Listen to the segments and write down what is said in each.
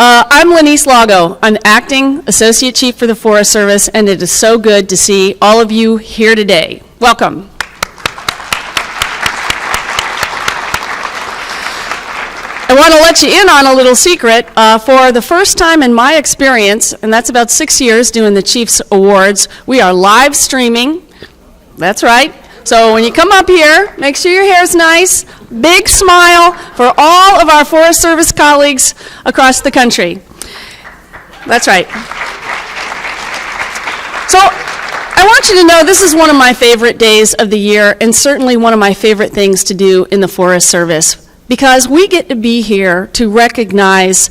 I'm Lanice Lago. I'm Acting Associate Chief for the Forest Service, and it is so good to see all of you here today. Welcome. I want to let you in on a little secret. For the first time in my experience, and that's about 6 years doing the Chiefs Awards, we are live streaming. That's right. So when you come up here, make sure your hair's nice. Big smile for all of our Forest Service colleagues across the country. That's right. So I want you to know this is one of my favorite days of the year, and certainly one of my favorite things to do in the Forest Service, because we get to be here to recognize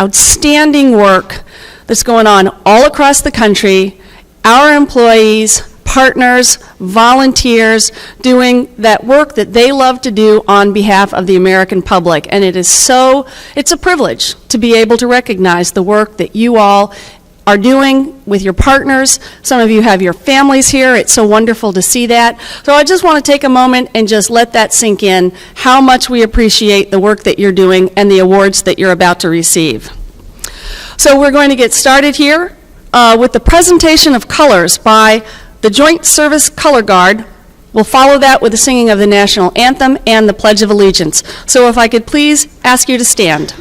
outstanding work that's going on all across the country, our employees, partners, volunteers, doing that work that they love to do on behalf of the American public. And it's a privilege to be able to recognize the work that you all are doing with your partners. Some of you have your families here. It's so wonderful to see that. So I just want to take a moment and just let that sink in, how much we appreciate the work that you're doing and the awards that you're about to receive. So we're going to get started here with the presentation of colors by the Joint Service Color Guard. We'll follow that with the singing of the National Anthem and the Pledge of Allegiance. So if I could please ask you to stand.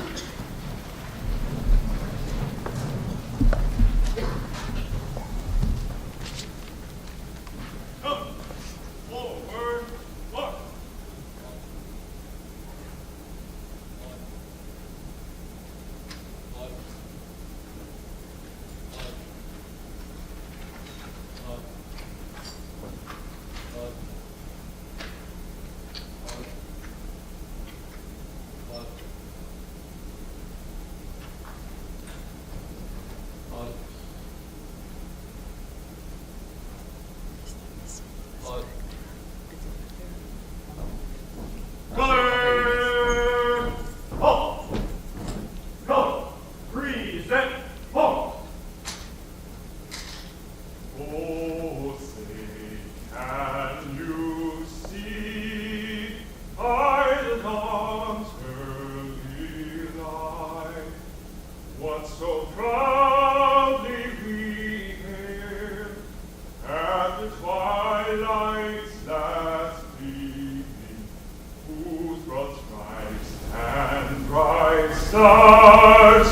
Stars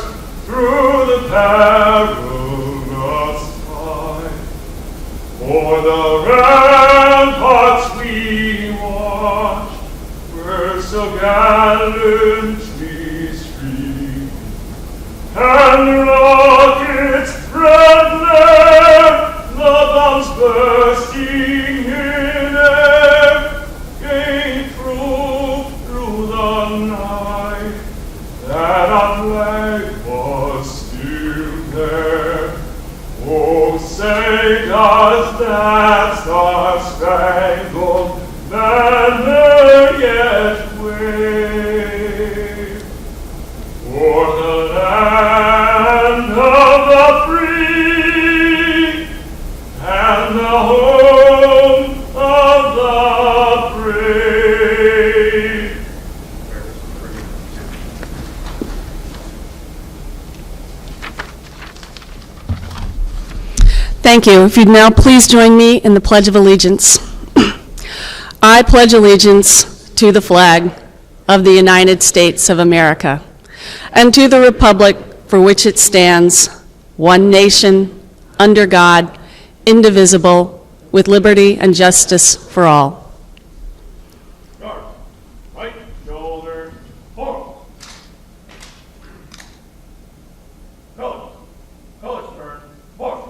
through the perilous tide, for the ramparts we watched were so gallantly streaming, and rockets threatened, the bombs bursting in air, came through the night. That our flag was still there. Oh, say does that star-spangled banner yet wave for the land of the free and the home of the brave? Thank you. If you'd now please join me in the Pledge of Allegiance. I pledge allegiance to the flag of the United States of America and to the republic for which it stands, one nation, under God, indivisible, with liberty and justice for all. Guard, right shoulder, forward. Colors turn, forward.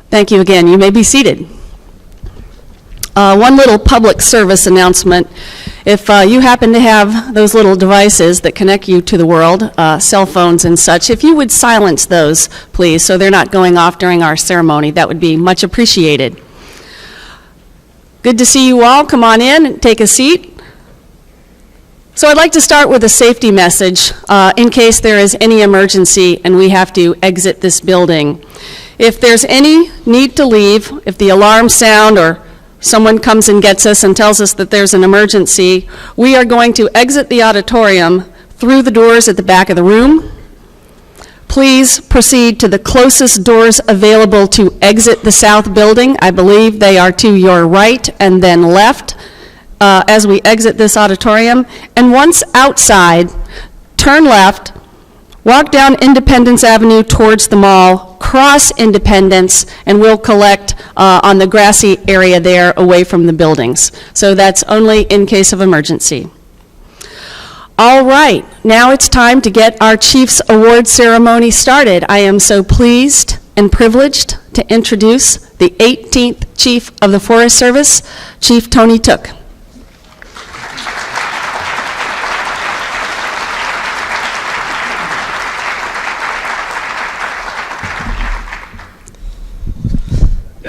Thank you again. You may be seated. One little public service announcement. If you happen to have those little devices that connect you to the world, cell phones and such, if you would silence those, please, so they're not going off during our ceremony, that would be much appreciated. Good to see you all. Come on in and take a seat. So I'd like to start with a safety message in case there is any emergency and we have to exit this building. If there's any need to leave, if the alarms sound or someone comes and gets us and tells us that there's an emergency, we are going to exit the auditorium through the doors at the back of the room. Please proceed to the closest doors available to exit the south building. I believe they are to your right and then left as we exit this auditorium. And once outside, turn left, walk down Independence Avenue towards the mall, cross Independence, and we'll collect on the grassy area there away from the buildings. So that's only in case of emergency. All right, now it's time to get our Chiefs Award ceremony started. I am so pleased and privileged to introduce the 18th Chief of the Forest Service, Chief Tony Took.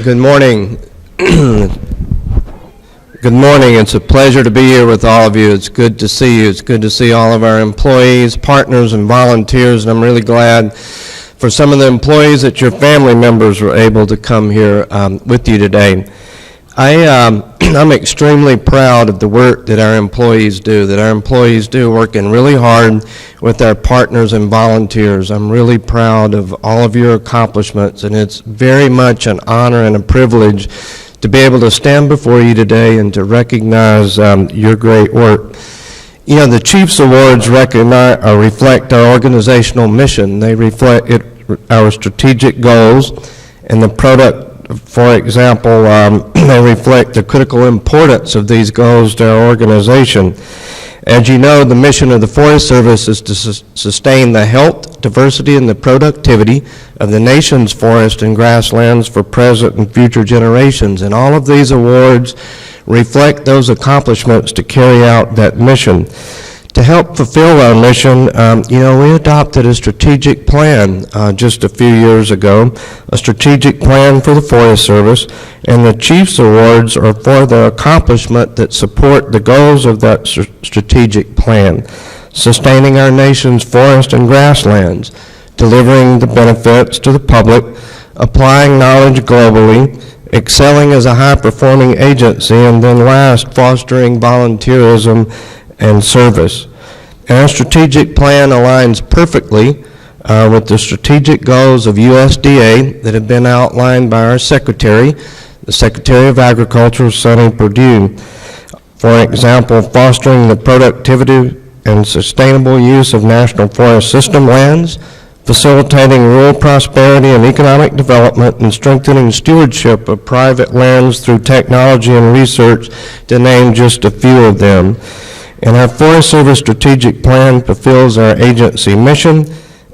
Good morning. Good morning. It's a pleasure to be here with all of you. It's good to see you. It's good to see all of our employees, partners, and volunteers, and I'm really glad for some of the employees that your family members were able to come here with you today. I'm extremely proud of the work that our employees do, working really hard with our partners and volunteers. I'm really proud of all of your accomplishments, and it's very much an honor and a privilege to be able to stand before you today and to recognize your great work. You know, the Chiefs Awards reflect our organizational mission. They reflect our strategic goals and the product. For example, they reflect the critical importance of these goals to our organization. As you know, the mission of the Forest Service is to sustain the health, diversity, and the productivity of the nation's forest and grasslands for present and future generations. And all of these awards reflect those accomplishments to carry out that mission. To help fulfill our mission, we adopted a strategic plan just a few years ago, a strategic plan for the Forest Service, and the Chiefs Awards are for the accomplishment that support the goals of that strategic plan, sustaining our nation's forest and grasslands, delivering the benefits to the public, applying knowledge globally, excelling as a high-performing agency, and then last, fostering volunteerism and service. And our strategic plan aligns perfectly with the strategic goals of USDA that have been outlined by our Secretary, the Secretary of Agriculture, Sonny Perdue. For example, fostering the productivity and sustainable use of National Forest System lands, facilitating rural prosperity and economic development, and strengthening stewardship of private lands through technology and research, to name just a few of them. And our Forest Service strategic plan fulfills our agency mission,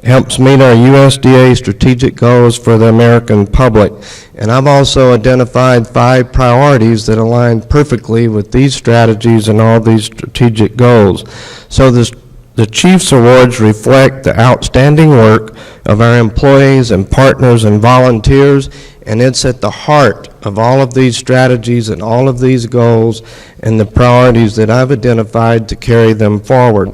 helps meet our USDA strategic goals for the American public. And I've also identified 5 priorities that align perfectly with these strategies and all these strategic goals. So the Chiefs Awards reflect the outstanding work of our employees and partners and volunteers, and it's at the heart of all of these strategies and all of these goals and the priorities that I've identified to carry them forward.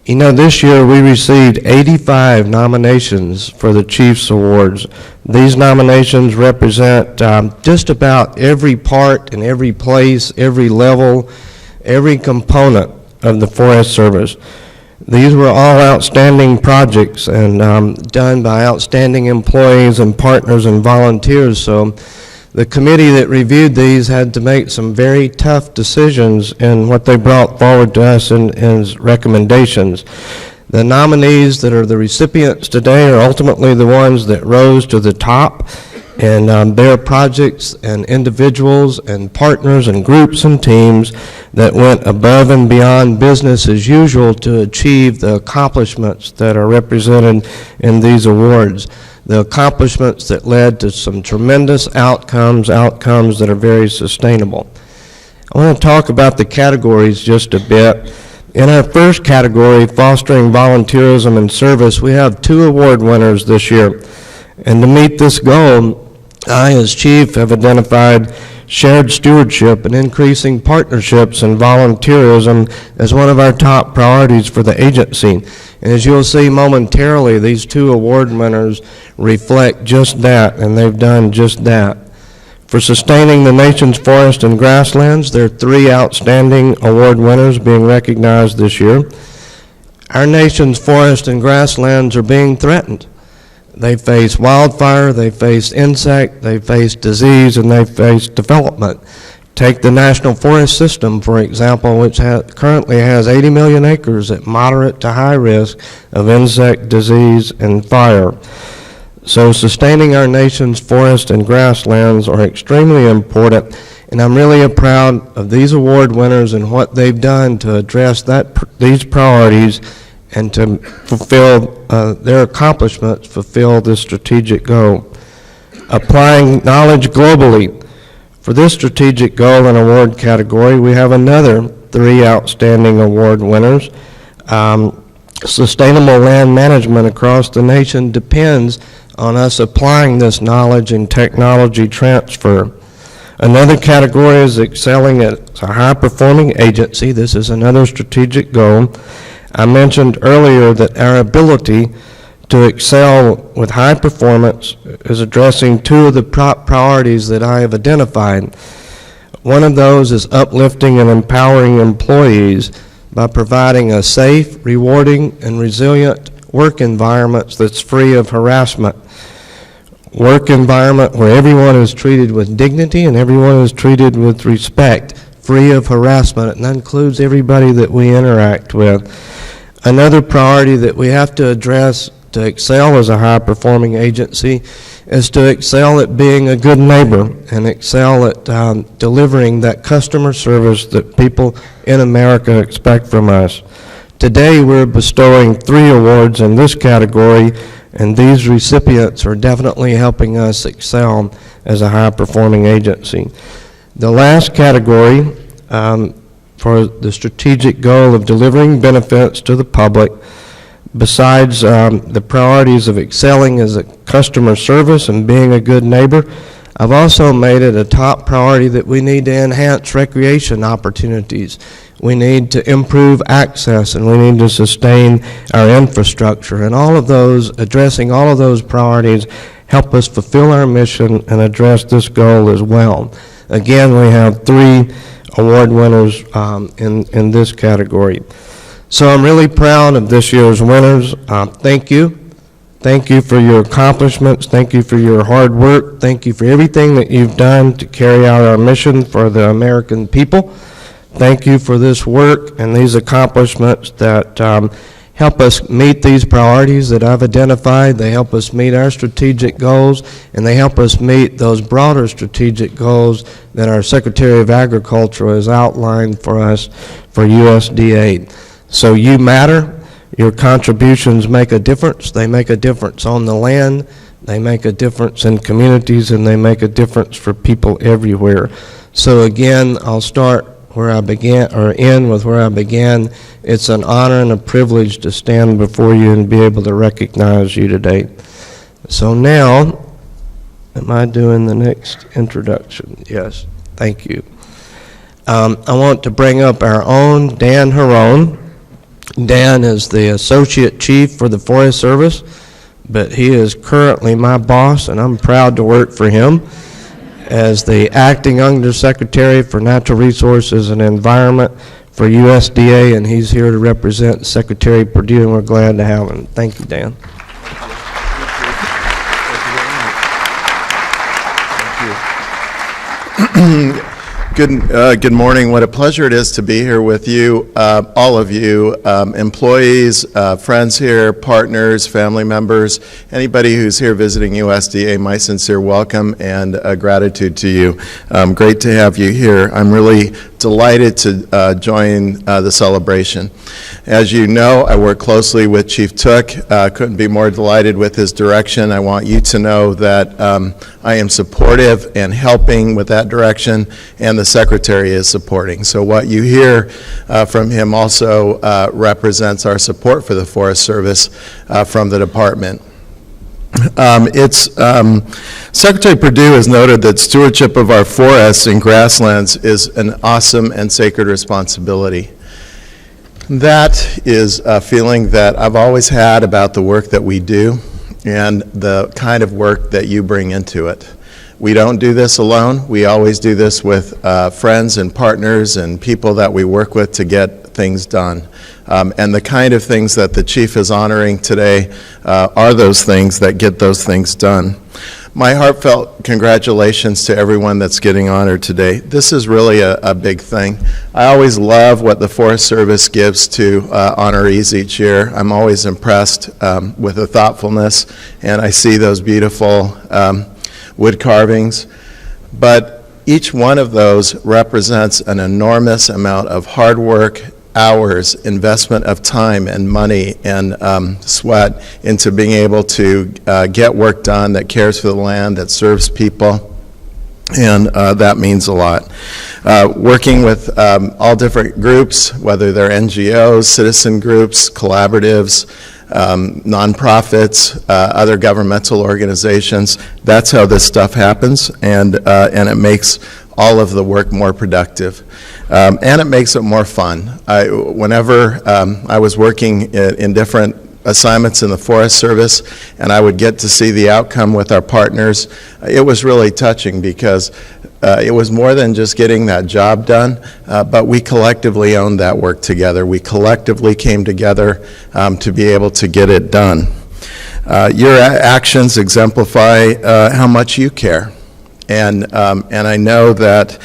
You know, this year we received 85 nominations for the Chiefs Awards. These nominations represent just about every part and every place, every level, every component of the Forest Service. These were all outstanding projects and done by outstanding employees and partners and volunteers. So the committee that reviewed these had to make some very tough decisions in what they brought forward to us in recommendations. The nominees that are the recipients today are ultimately the ones that rose to the top, and there are projects and individuals and partners and groups and teams that went above and beyond business as usual to achieve the accomplishments that are represented in these awards. The accomplishments that led to some tremendous outcomes that are very sustainable. I want to talk about the categories just a bit. In our first category, fostering volunteerism and service, we have 2 award winners this year. And to meet this goal, I, as chief, have identified shared stewardship and increasing partnerships and volunteerism as one of our top priorities for the agency. And as you'll see momentarily, these 2 award winners reflect just that, and they've done just that. For sustaining the nation's forest and grasslands, there are 3 outstanding award winners being recognized this year. Our nation's forest and grasslands are being threatened. They face wildfire, they face insect, they face disease, and they face development. Take the National Forest System, for example, which currently has 80 million acres at moderate to high risk of insect disease and fire. So sustaining our nation's forest and grasslands are extremely important, and I'm really proud of these award winners and what they've done to address these priorities and to fulfill their accomplishments, fulfill this strategic goal. Applying knowledge globally. For this strategic goal and award category, we have another 3 outstanding award winners. Sustainable land management across the nation depends on us applying this knowledge and technology transfer. Another category is excelling at a high-performing agency. This is another strategic goal. I mentioned earlier that our ability to excel with high performance is addressing 2 of the top priorities that I have identified. One of those is uplifting and empowering employees by providing a safe, rewarding, and resilient work environment that's free of harassment. Work environment where everyone is treated with dignity and everyone is treated with respect, free of harassment, and that includes everybody that we interact with. Another priority that we have to address to excel as a high-performing agency is to excel at being a good neighbor and excel at delivering that customer service that people in America expect from us. Today, we're bestowing 3 awards in this category, and these recipients are definitely helping us excel as a high-performing agency. The last category for the strategic goal of delivering benefits to the public, besides the priorities of excelling as a customer service and being a good neighbor, I've also made it a top priority that we need to enhance recreation opportunities. We need to improve access, and we need to sustain our infrastructure. And all of those, addressing all of those priorities, help us fulfill our mission and address this goal as well. Again, we have 3 award winners in this category. So I'm really proud of this year's winners. Thank you. Thank you for your accomplishments. Thank you for your hard work. Thank you for everything that you've done to carry out our mission for the American people. Thank you for this work and these accomplishments that help us meet these priorities that I've identified. They help us meet our strategic goals, and they help us meet those broader strategic goals that our Secretary of Agriculture has outlined for us for USDA. So you matter. Your contributions make a difference. They make a difference on the land. They make a difference in communities, and they make a difference for people everywhere. So again, I'll start where I began, or end with where I began. It's an honor and a privilege to stand before you and be able to recognize you today. So now, am I doing the next introduction? Yes, thank you. I want to bring up our own Dan Harron. Dan is the Associate Chief for the Forest Service, but he is currently my boss, and I'm proud to work for him as the Acting Undersecretary for Natural Resources and Environment for USDA, and he's here to represent Secretary Perdue, and we're glad to have him. Thank you, Dan. Good morning. What a pleasure it is to be here with you, all of you, employees, friends here, partners, family members, anybody who's here visiting USDA. My sincere welcome and gratitude to you. Great to have you here. I'm really delighted to join the celebration. As you know, I work closely with Chief Took. Couldn't be more delighted with his direction. I want you to know that I am supportive and helping with that direction, and the Secretary is supporting. So what you hear from him also represents our support for the Forest Service from the department. Secretary Perdue has noted that stewardship of our forests and grasslands is an awesome and sacred responsibility. That is a feeling that I've always had about the work that we do and the kind of work that you bring into it. We don't do this alone. We always do this with friends and partners and people that we work with to get things done. And the kind of things that the Chief is honoring today are those things that get those things done. My heartfelt congratulations to everyone that's getting honored today. This is really a big thing. I always love what the Forest Service gives to honorees each year. I'm always impressed with the thoughtfulness, and I see those beautiful wood carvings. But each one of those represents an enormous amount of hard work, hours, investment of time and money and sweat into being able to get work done that cares for the land, that serves people, and that means a lot. Working with all different groups, whether they're NGOs, citizen groups, collaboratives, nonprofits, other governmental organizations, that's how this stuff happens, and it makes all of the work more productive. And it makes it more fun. Whenever I was working in different assignments in the Forest Service and I would get to see the outcome with our partners, it was really touching because it was more than just getting that job done, but we collectively owned that work together. We collectively came together to be able to get it done. Your actions exemplify how much you care. And I know that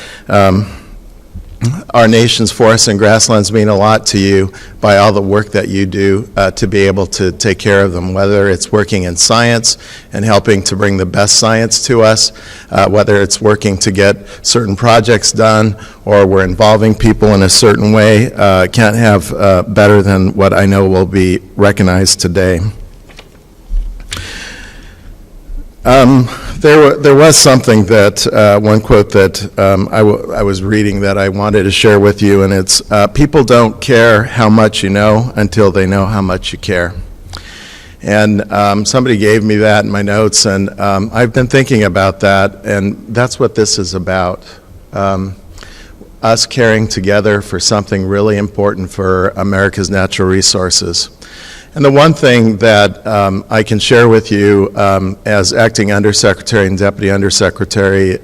our nation's forests and grasslands mean a lot to you by all the work that you do to be able to take care of them, whether it's working in science and helping to bring the best science to us, whether it's working to get certain projects done, or we're involving people in a certain way. Can't have better than what I know will be recognized today. There was something that, one quote that I was reading that I wanted to share with you, and it's, people don't care how much you know until they know how much you care. And somebody gave me that in my notes, and I've been thinking about that, and that's what this is about. Us caring together for something really important for America's natural resources. And the one thing that I can share with you as acting undersecretary and deputy undersecretary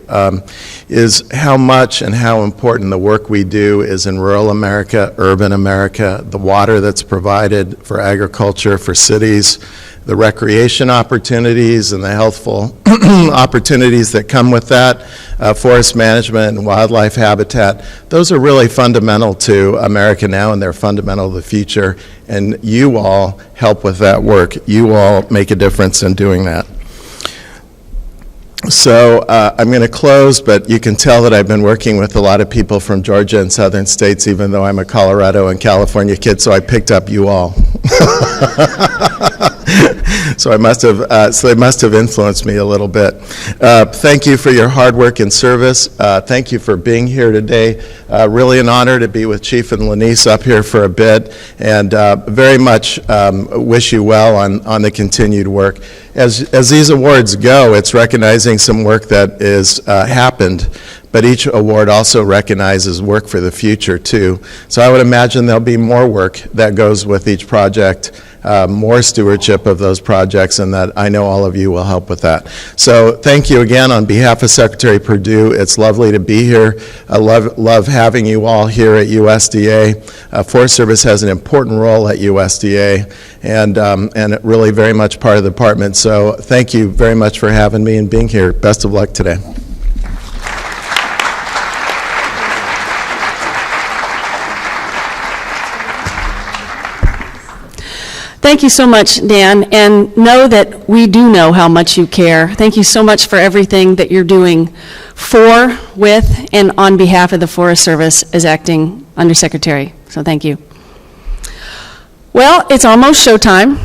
is how much and how important the work we do is in rural America, urban America, the water that's provided for agriculture, for cities, the recreation opportunities and the healthful opportunities that come with that, forest management and wildlife habitat. Those are really fundamental to America now, and they're fundamental to the future. And you all help with that work. You all make a difference in doing that. So I'm going to close, but you can tell that I've been working with a lot of people from Georgia and southern states, even though I'm a Colorado and California kid, so I picked up you all. So they must have influenced me a little bit. Thank you for your hard work and service. Thank you for being here today. Really an honor to be with Chief and Lanice up here for a bit, and very much wish you well on the continued work. As these awards go, it's recognizing some work that is happened, but each award also recognizes work for the future too. So I would imagine there'll be more work that goes with each project, more stewardship of those projects, and that I know all of you will help with that. So thank you again on behalf of Secretary Perdue. It's lovely to be here. I love having you all here at USDA. Forest Service has an important role at USDA, and really very much part of the department. So thank you very much for having me and being here. Best of luck today. Thank you so much, Dan, and know that we do know how much you care. Thank you so much for everything that you're doing for, with, and on behalf of the Forest Service as Acting Undersecretary. So thank you. Well, it's almost showtime.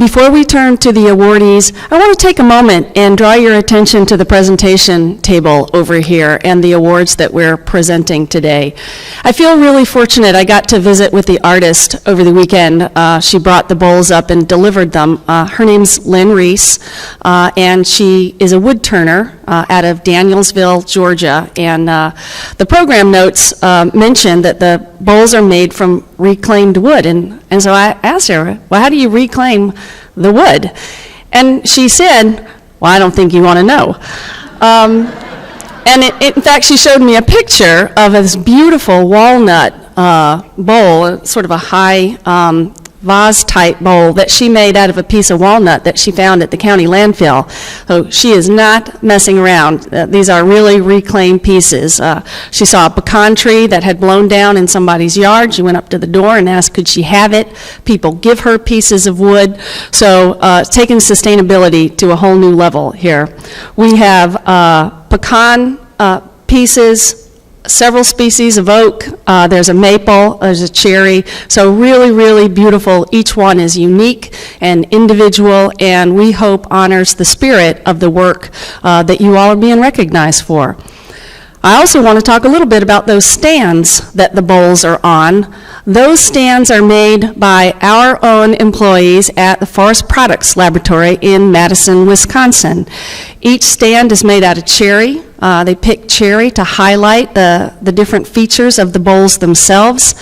Before we turn to the awardees, I want to take a moment and draw your attention to the presentation table over here and the awards that we're presenting today. I feel really fortunate. I got to visit with the artist over the weekend. She brought the bowls up and delivered them. Her name's Lynn Reese, and she is a wood turner out of Danielsville, Georgia. And the program notes mention that the bowls are made from reclaimed wood. And so I asked her, well, how do you reclaim the wood? And she said, well, I don't think you want to know. And in fact, she showed me a picture of this beautiful walnut bowl, sort of a high vase-type bowl that she made out of a piece of walnut that she found at the county landfill. So she is not messing around. These are really reclaimed pieces. She saw a pecan tree that had blown down in somebody's yard. She went up to the door and asked, could she have it? People give her pieces of wood. So taking sustainability to a whole new level here. We have pecan pieces, several species of oak, there's a maple, there's a cherry, so really, really beautiful. Each one is unique and individual, and we hope honors the spirit of the work that you all are being recognized for. I also want to talk a little bit about those stands that the bowls are on. Those stands are made by our own employees at the Forest Products Laboratory in Madison, Wisconsin. Each stand is made out of cherry. They pick cherry to highlight the different features of the bowls themselves.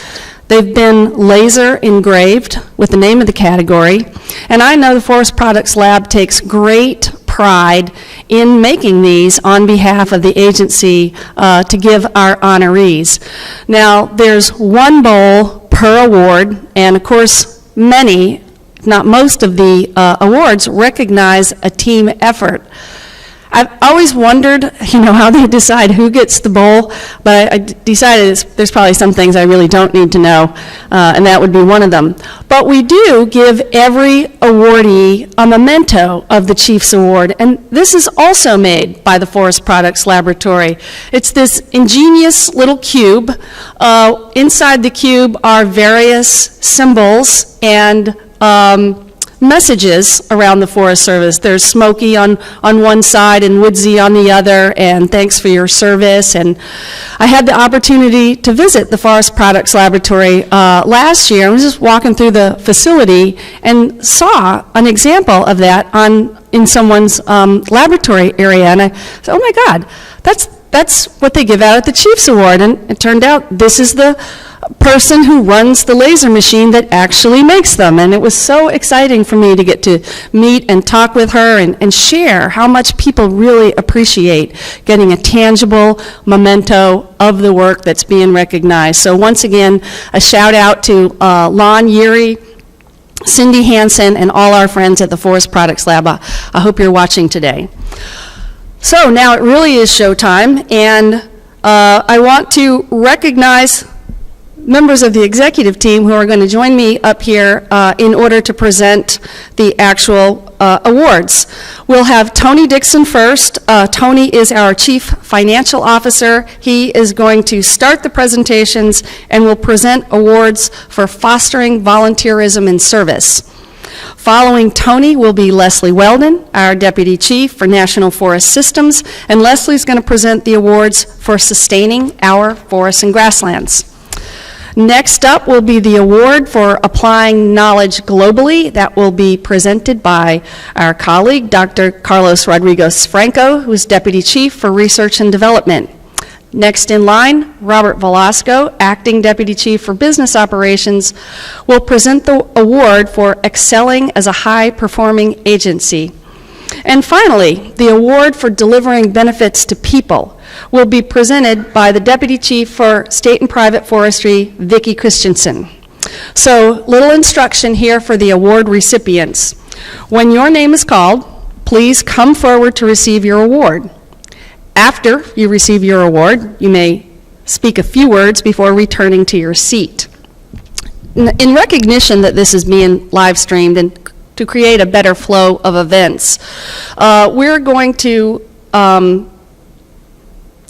They've been laser engraved with the name of the category, and I know the Forest Products Lab takes great pride in making these on behalf of the agency to give our honorees. Now, there's one bowl per award, and of course, many, if not most of the awards recognize a team effort. I've always wondered, how they decide who gets the bowl, but I decided there's probably some things I really don't need to know, and that would be one of them. But we do give every awardee a memento of the Chief's Award, and this is also made by the Forest Products Laboratory. It's this ingenious little cube. Inside the cube are various symbols and messages around the Forest Service. There's Smoky on one side and Woodsy on the other, and thanks for your service. And I had the opportunity to visit the Forest Products Laboratory last year. I was just walking through the facility and saw an example of that in someone's laboratory area, and I said, oh my God, that's what they give out at the Chief's Award. And it turned out this is the person who runs the laser machine that actually makes them. And it was so exciting for me to get to meet and talk with her and share how much people really appreciate getting a tangible memento of the work that's being recognized. So once again, a shout out to Lon Yeary, Cindy Hansen, and all our friends at the Forest Products Lab. I hope you're watching today. So now it really is showtime, and I want to recognize members of the executive team who are going to join me up here in order to present the actual awards. We'll have Tony Dixon first. Tony is our Chief Financial Officer. He is going to start the presentations and will present awards for fostering volunteerism in service. Following Tony will be Leslie Weldon, our Deputy Chief for National Forest Systems, and Leslie's going to present the awards for sustaining our forests and grasslands. Next up will be the award for applying knowledge globally. That will be presented by our colleague, Dr. Carlos Rodriguez Franco, who is Deputy Chief for Research and Development. Next in line, Robert Velasco, Acting Deputy Chief for Business Operations, will present the award for excelling as a high-performing agency. And finally, the award for delivering benefits to people will be presented by the Deputy Chief for State and Private Forestry, Vicki Christensen. So, little instruction here for the award recipients. When your name is called, please come forward to receive your award. After you receive your award, you may speak a few words before returning to your seat. in recognition that this is being live streamed and to create a better flow of events, we're going to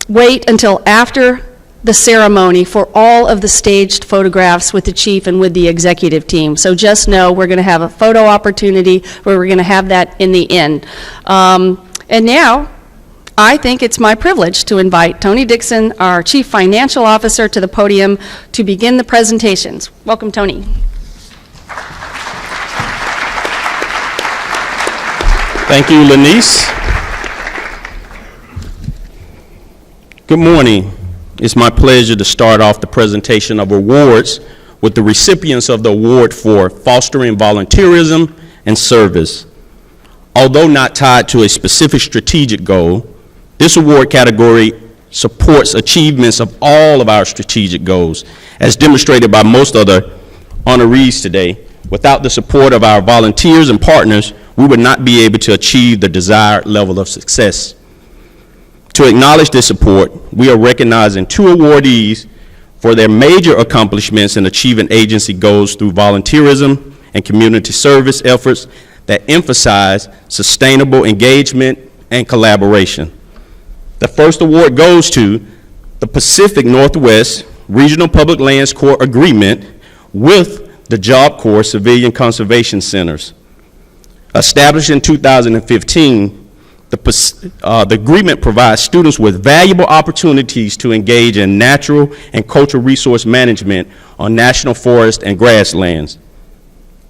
wait until after the ceremony for all of the staged photographs with the chief and with the executive team. So just know we're going to have a photo opportunity where we're going to have that in the end. And now, I think it's my privilege to invite Tony Dixon, our Chief Financial Officer, to the podium to begin the presentations. Welcome, Tony. Thank you, Lanice. Good morning. It's my pleasure to start off the presentation of awards with the recipients of the award for fostering volunteerism and service. Although not tied to a specific strategic goal, this award category supports achievements of all of our strategic goals, as demonstrated by most other honorees today. Without the support of our volunteers and partners, we would not be able to achieve the desired level of success. To acknowledge this support, we are recognizing 2 awardees for their major accomplishments in achieving agency goals through volunteerism and community service efforts that emphasize sustainable engagement and collaboration. The first award goes to the Pacific Northwest Regional Public Lands Corps agreement with the Job Corps Civilian Conservation Centers. Established in 2015, the agreement provides students with valuable opportunities to engage in natural and cultural resource management on national forest and grasslands.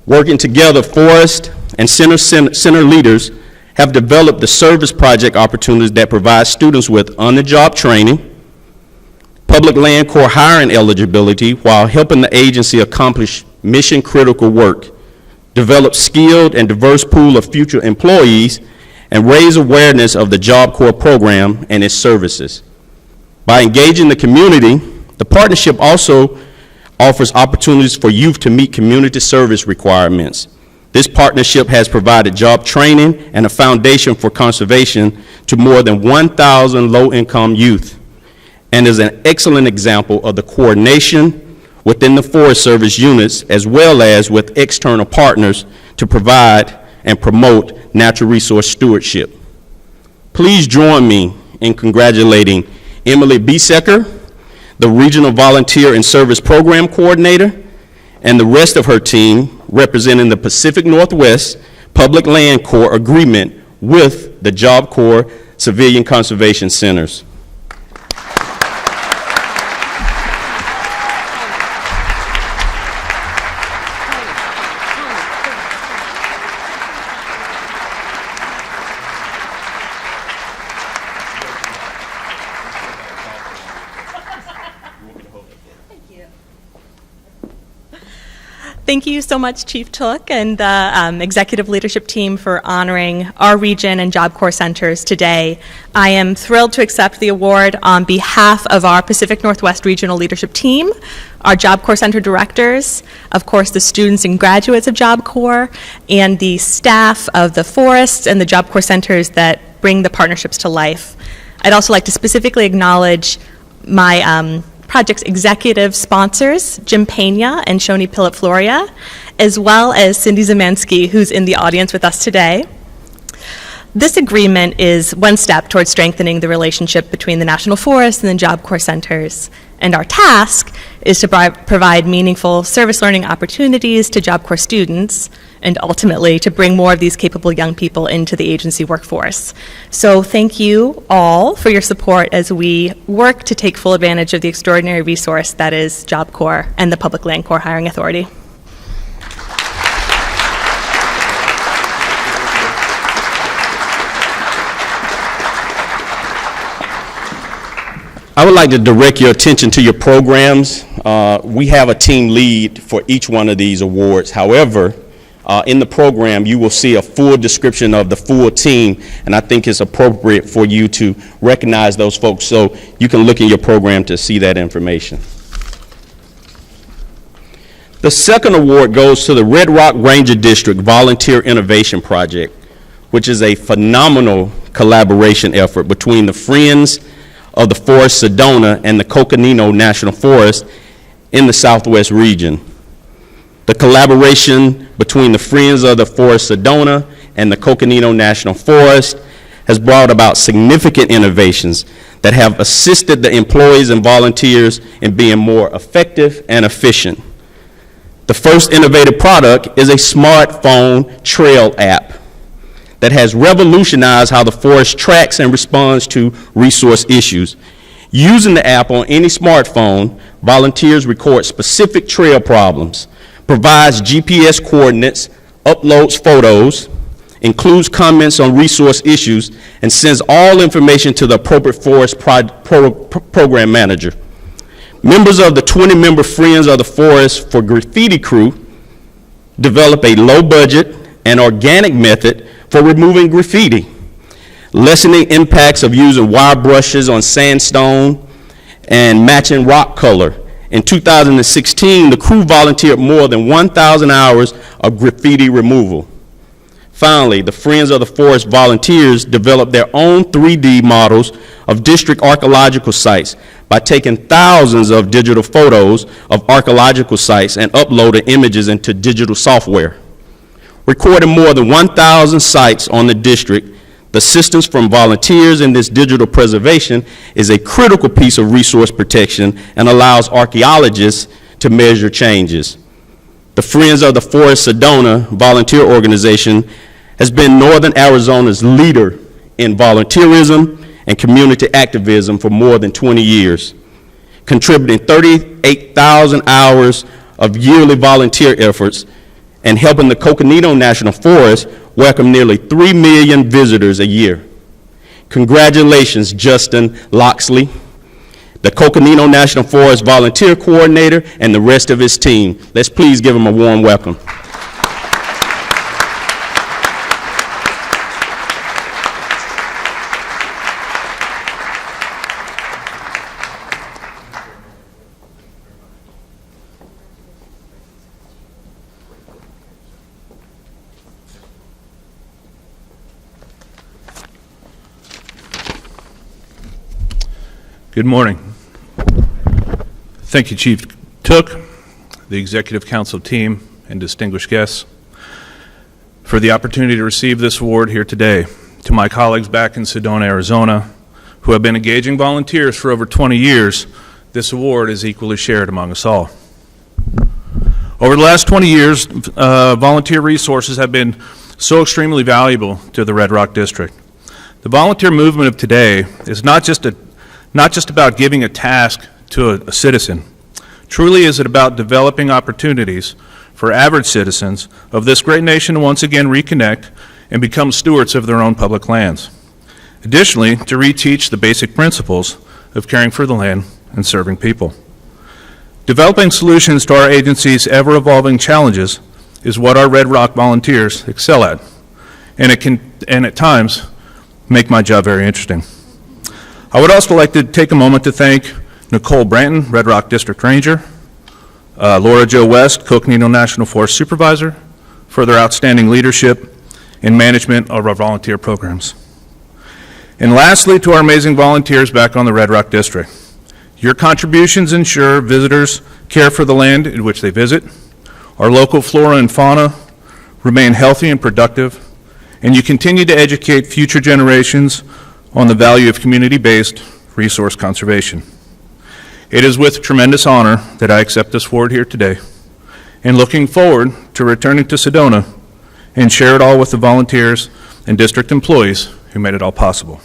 Working together, forest and center leaders have developed the service project opportunities that provide students with on-the-job training, public land corps hiring eligibility while helping the agency accomplish mission-critical work, develop skilled and diverse pool of future employees, and raise awareness of the Job Corps program and its services. By engaging the community, the partnership also offers opportunities for youth to meet community service requirements. This partnership has provided job training and a foundation for conservation to more than 1,000 low-income youth, and is an excellent example of the coordination within the Forest Service units as well as with external partners to provide and promote natural resource stewardship. Please join me in congratulating Emily Biesecker, the Regional Volunteer and Service Program Coordinator, and the rest of her team representing the Pacific Northwest Public Land Corps agreement with the Job Corps Civilian Conservation Centers. Thank you so much, Chief Took and the executive leadership team for honoring our region and Job Corps centers today. I am thrilled to accept the award on behalf of our Pacific Northwest Regional Leadership Team, our Job Corps Center directors, of course the students and graduates of Job Corps, and the staff of the forests and the Job Corps centers that bring the partnerships to life. I'd also like to specifically acknowledge my project's executive sponsors, Jim Pena and Shoni Pilip-Floria, as well as Cindy Zemansky, who's in the audience with us today. This agreement is one step towards strengthening the relationship between the National Forest and the Job Corps centers, and our task is to provide meaningful service learning opportunities to Job Corps students, and ultimately to bring more of these capable young people into the agency workforce. So thank you all for your support as we work to take full advantage of the extraordinary resource that is Job Corps and the Public Land Corps Hiring Authority. I would like to direct your attention to your programs. We have a team lead for each one of these awards. However, in the program, you will see a full description of the full team, and I think it's appropriate for you to recognize those folks, so you can look in your program to see that information. The second award goes to the Red Rock Ranger District Volunteer Innovation Project, which is a phenomenal collaboration effort between the Friends of the Forest Sedona and the Coconino National Forest in the Southwest region. The collaboration between the Friends of the Forest Sedona and the Coconino National Forest has brought about significant innovations that have assisted the employees and volunteers in being more effective and efficient. The first innovative product is a smartphone trail app that has revolutionized how the forest tracks and responds to resource issues. Using the app on any smartphone, volunteers record specific trail problems, provides GPS coordinates, uploads photos, includes comments on resource issues, and sends all information to the appropriate forest program manager. Members of the 20-member Friends of the Forest for Graffiti crew develop a low-budget and organic method for removing graffiti, lessening impacts of using wire brushes on sandstone and matching rock color. In 2016, the crew volunteered more than 1,000 hours of graffiti removal. Finally, the Friends of the Forest volunteers developed their own 3D models of district archaeological sites by taking thousands of digital photos of archaeological sites and uploading images into digital software. Recording more than 1,000 sites on the district, the assistance from volunteers in this digital preservation is a critical piece of resource protection and allows archaeologists to measure changes. The Friends of the Forest Sedona volunteer organization has been Northern Arizona's leader in volunteerism and community activism for more than 20 years, contributing 38,000 hours of yearly volunteer efforts and helping the Coconino National Forest welcome nearly 3 million visitors a year. Congratulations, Justin Loxley, the Coconino National Forest Volunteer Coordinator, and the rest of his team. Let's please give them a warm welcome. Good morning. Thank you, Chief Took, the Executive Council team, and distinguished guests for the opportunity to receive this award here today. To my colleagues back in Sedona, Arizona, who have been engaging volunteers for over 20 years, this award is equally shared among us all. Over the last 20 years, volunteer resources have been so extremely valuable to the Red Rock District. The volunteer movement of today is not just about giving a task to a citizen. Truly is it about developing opportunities for average citizens of this great nation to once again reconnect and become stewards of their own public lands. Additionally, to reteach the basic principles of caring for the land and serving people. Developing solutions to our agency's ever-evolving challenges is what our Red Rock volunteers excel at, and it can, and at times, make my job very interesting. I would also like to take a moment to thank Nicole Branton, Red Rock District Ranger, Laura Jo West, Coconino National Forest Supervisor, for their outstanding leadership and management of our volunteer programs. And lastly, to our amazing volunteers back on the Red Rock District. Your contributions ensure visitors care for the land in which they visit, our local flora and fauna remain healthy and productive, and you continue to educate future generations on the value of community-based resource conservation. It is with tremendous honor that I accept this award here today, and looking forward to returning to Sedona and share it all with the volunteers and district employees who made it all possible.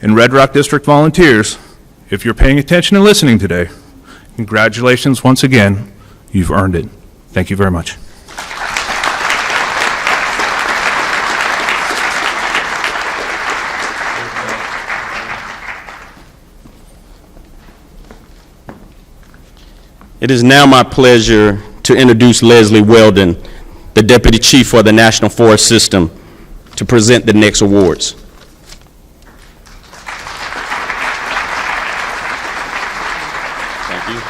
And Red Rock District volunteers, if you're paying attention and listening today, congratulations once again, you've earned it. Thank you very much. It is now my pleasure to introduce Leslie Weldon, the Deputy Chief for the National Forest System, to present the next awards. Thank you.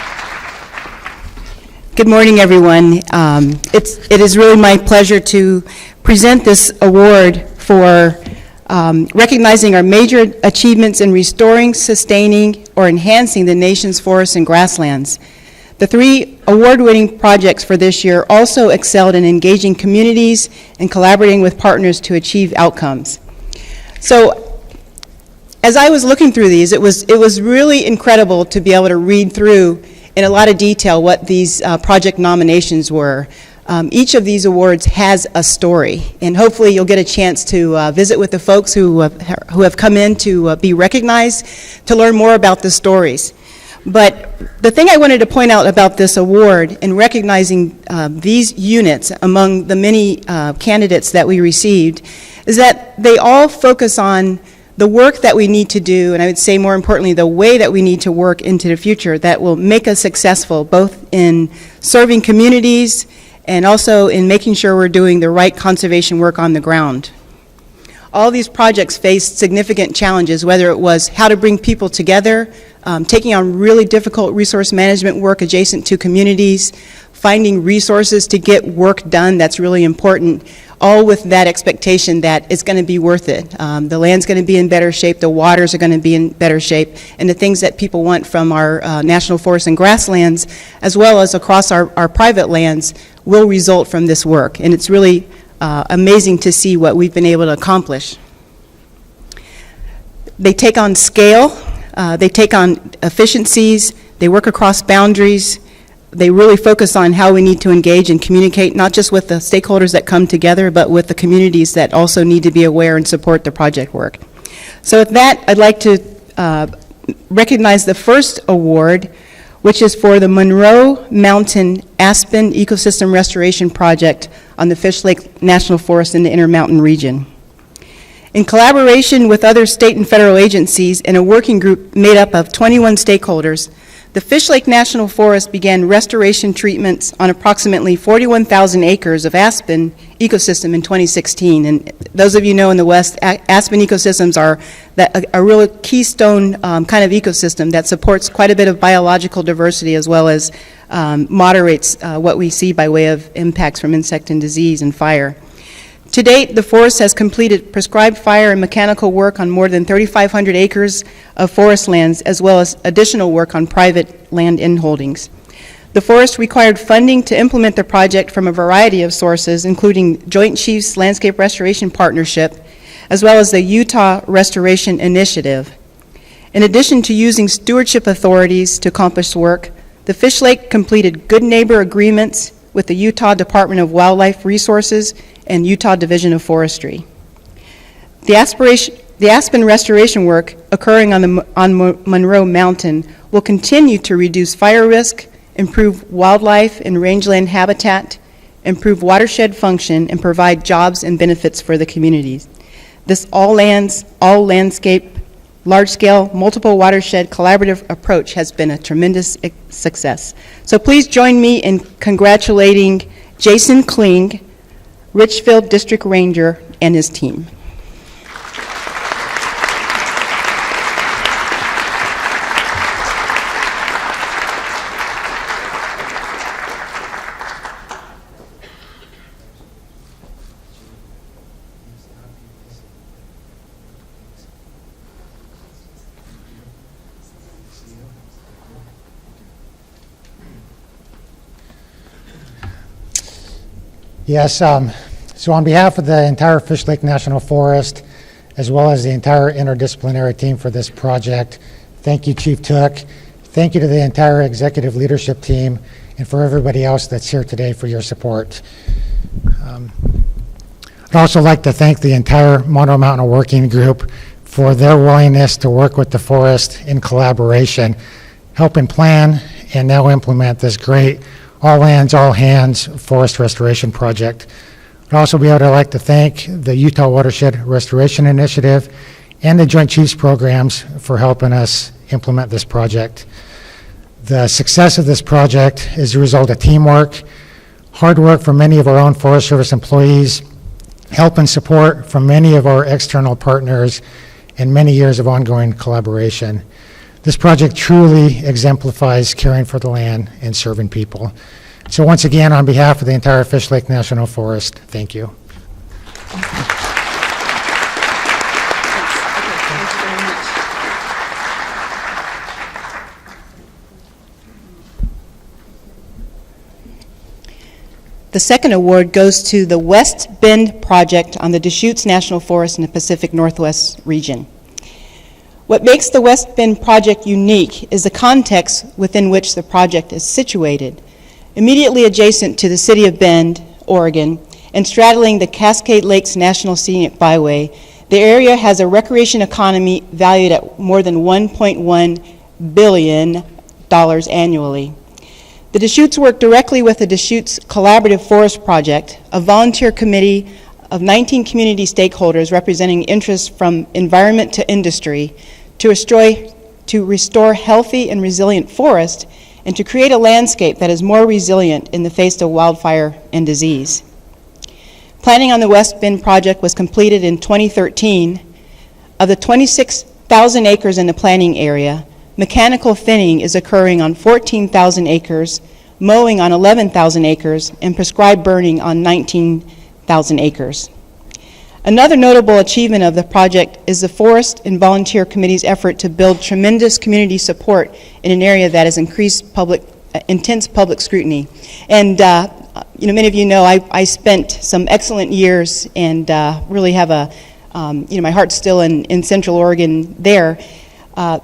Good morning, everyone. It is really my pleasure to present this award for recognizing our major achievements in restoring, sustaining, or enhancing the nation's forests and grasslands. The 3 award-winning projects for this year also excelled in engaging communities and collaborating with partners to achieve outcomes. So, as I was looking through these, it was really incredible to be able to read through in a lot of detail what these project nominations were. Each of these awards has a story, and hopefully you'll get a chance to visit with the folks who have come in to be recognized, to learn more about the stories. But the thing I wanted to point out about this award in recognizing these units among the many candidates that we received is that they all focus on the work that we need to do, and I would say more importantly, the way that we need to work into the future that will make us successful, both in serving communities and also in making sure we're doing the right conservation work on the ground. All these projects faced significant challenges, whether it was how to bring people together, taking on really difficult resource management work adjacent to communities, finding resources to get work done that's really important, all with that expectation that it's going to be worth it. The land's going to be in better shape, the waters are going to be in better shape, and the things that people want from our national forests and grasslands, as well as across our private lands, will result from this work. And it's really amazing to see what we've been able to accomplish. They take on scale, they take on efficiencies, they work across boundaries, they really focus on how we need to engage and communicate, not just with the stakeholders that come together, but with the communities that also need to be aware and support the project work. So with that, I'd like to recognize the first award, which is for the Monroe Mountain Aspen Ecosystem Restoration Project on the Fish Lake National Forest in the Intermountain region. In collaboration with other state and federal agencies and a working group made up of 21 stakeholders, the Fish Lake National Forest began restoration treatments on approximately 41,000 acres of aspen ecosystem in 2016. And those of you know in the West, aspen ecosystems are a real keystone kind of ecosystem that supports quite a bit of biological diversity as well as moderates what we see by way of impacts from insect and disease and fire. To date, the forest has completed prescribed fire and mechanical work on more than 3,500 acres of forest lands, as well as additional work on private land inholdings. The forest required funding to implement the project from a variety of sources, including Joint Chiefs Landscape Restoration Partnership, as well as the Utah Restoration Initiative. In addition to using stewardship authorities to accomplish work, the Fish Lake completed good neighbor agreements with the Utah Department of Wildlife Resources and Utah Division of Forestry. The aspen restoration work occurring on Monroe Mountain will continue to reduce fire risk, improve wildlife and rangeland habitat, improve watershed function, and provide jobs and benefits for the communities. This all landscape, large-scale, multiple watershed collaborative approach has been a tremendous success. So please join me in congratulating Jason Kling, Richfield District Ranger, and his team. Yes, so on behalf of the entire Fish Lake National Forest, as well as the entire interdisciplinary team for this project, thank you, Chief Took. Thank you to the entire executive leadership team and for everybody else that's here today for your support. I'd also like to thank the entire Monroe Mountain Working Group for their willingness to work with the forest in collaboration, helping plan and now implement this great all lands, all hands forest restoration project. I'd also like to thank the Utah Watershed Restoration Initiative and the Joint Chiefs programs for helping us implement this project. The success of this project is a result of teamwork, hard work from many of our own Forest Service employees, help and support from many of our external partners, and many years of ongoing collaboration. This project truly exemplifies caring for the land and serving people. So once again, on behalf of the entire Fish Lake National Forest, thank you. The second award goes to the West Bend Project on the Deschutes National Forest in the Pacific Northwest region. What makes the West Bend project unique is the context within which the project is situated. Immediately adjacent to the city of Bend, Oregon, and straddling the Cascade Lakes National Scenic Byway, the area has a recreation economy valued at more than $1.1 billion annually. The Deschutes work directly with the Deschutes Collaborative Forest Project, a volunteer committee of 19 community stakeholders representing interests from environment to industry to restore healthy and resilient forests and to create a landscape that is more resilient in the face of wildfire and disease. Planning on the West Bend project was completed in 2013. Of the 26,000 acres in the planning area, mechanical thinning is occurring on 14,000 acres, mowing on 11,000 acres, and prescribed burning on 19,000 acres. Another notable achievement of the project is the Forest and Volunteer Committee's effort to build tremendous community support in an area that has increased intense public scrutiny. And many of you know I spent some excellent years and really have my heart's still in Central Oregon there.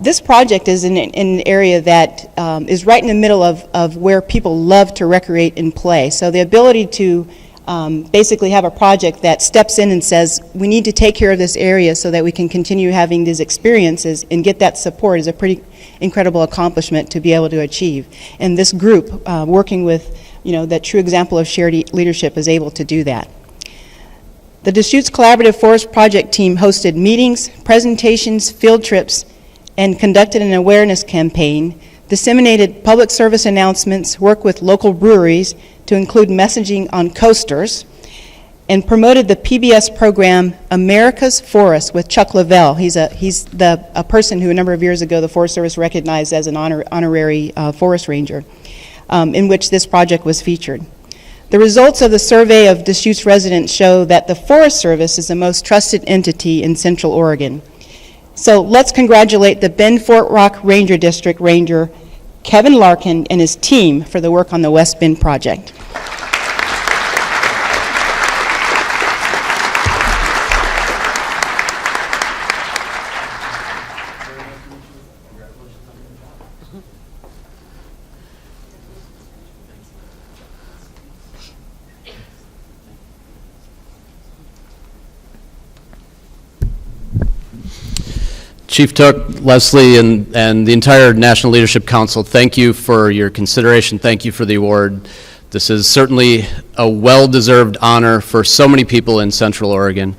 This project is in an area that is right in the middle of where people love to recreate and play. So the ability to basically have a project that steps in and says, we need to take care of this area so that we can continue having these experiences and get that support is a pretty incredible accomplishment to be able to achieve. And this group, working with that true example of shared leadership, is able to do that. The Deschutes Collaborative Forest Project team hosted meetings, presentations, field trips, and conducted an awareness campaign, disseminated public service announcements, worked with local breweries to include messaging on coasters, and promoted the PBS program America's Forest with Chuck Lavelle. He's a person who a number of years ago the Forest Service recognized as an honorary forest ranger, in which this project was featured. The results of the survey of Deschutes residents show that the Forest Service is the most trusted entity in Central Oregon. So let's congratulate the Bend Fort Rock Ranger District Ranger Kevin Larkin and his team for the work on the West Bend project. Chief Took, Leslie, and the entire National Leadership Council, thank you for your consideration. Thank you for the award. This is certainly a well-deserved honor for so many people in Central Oregon.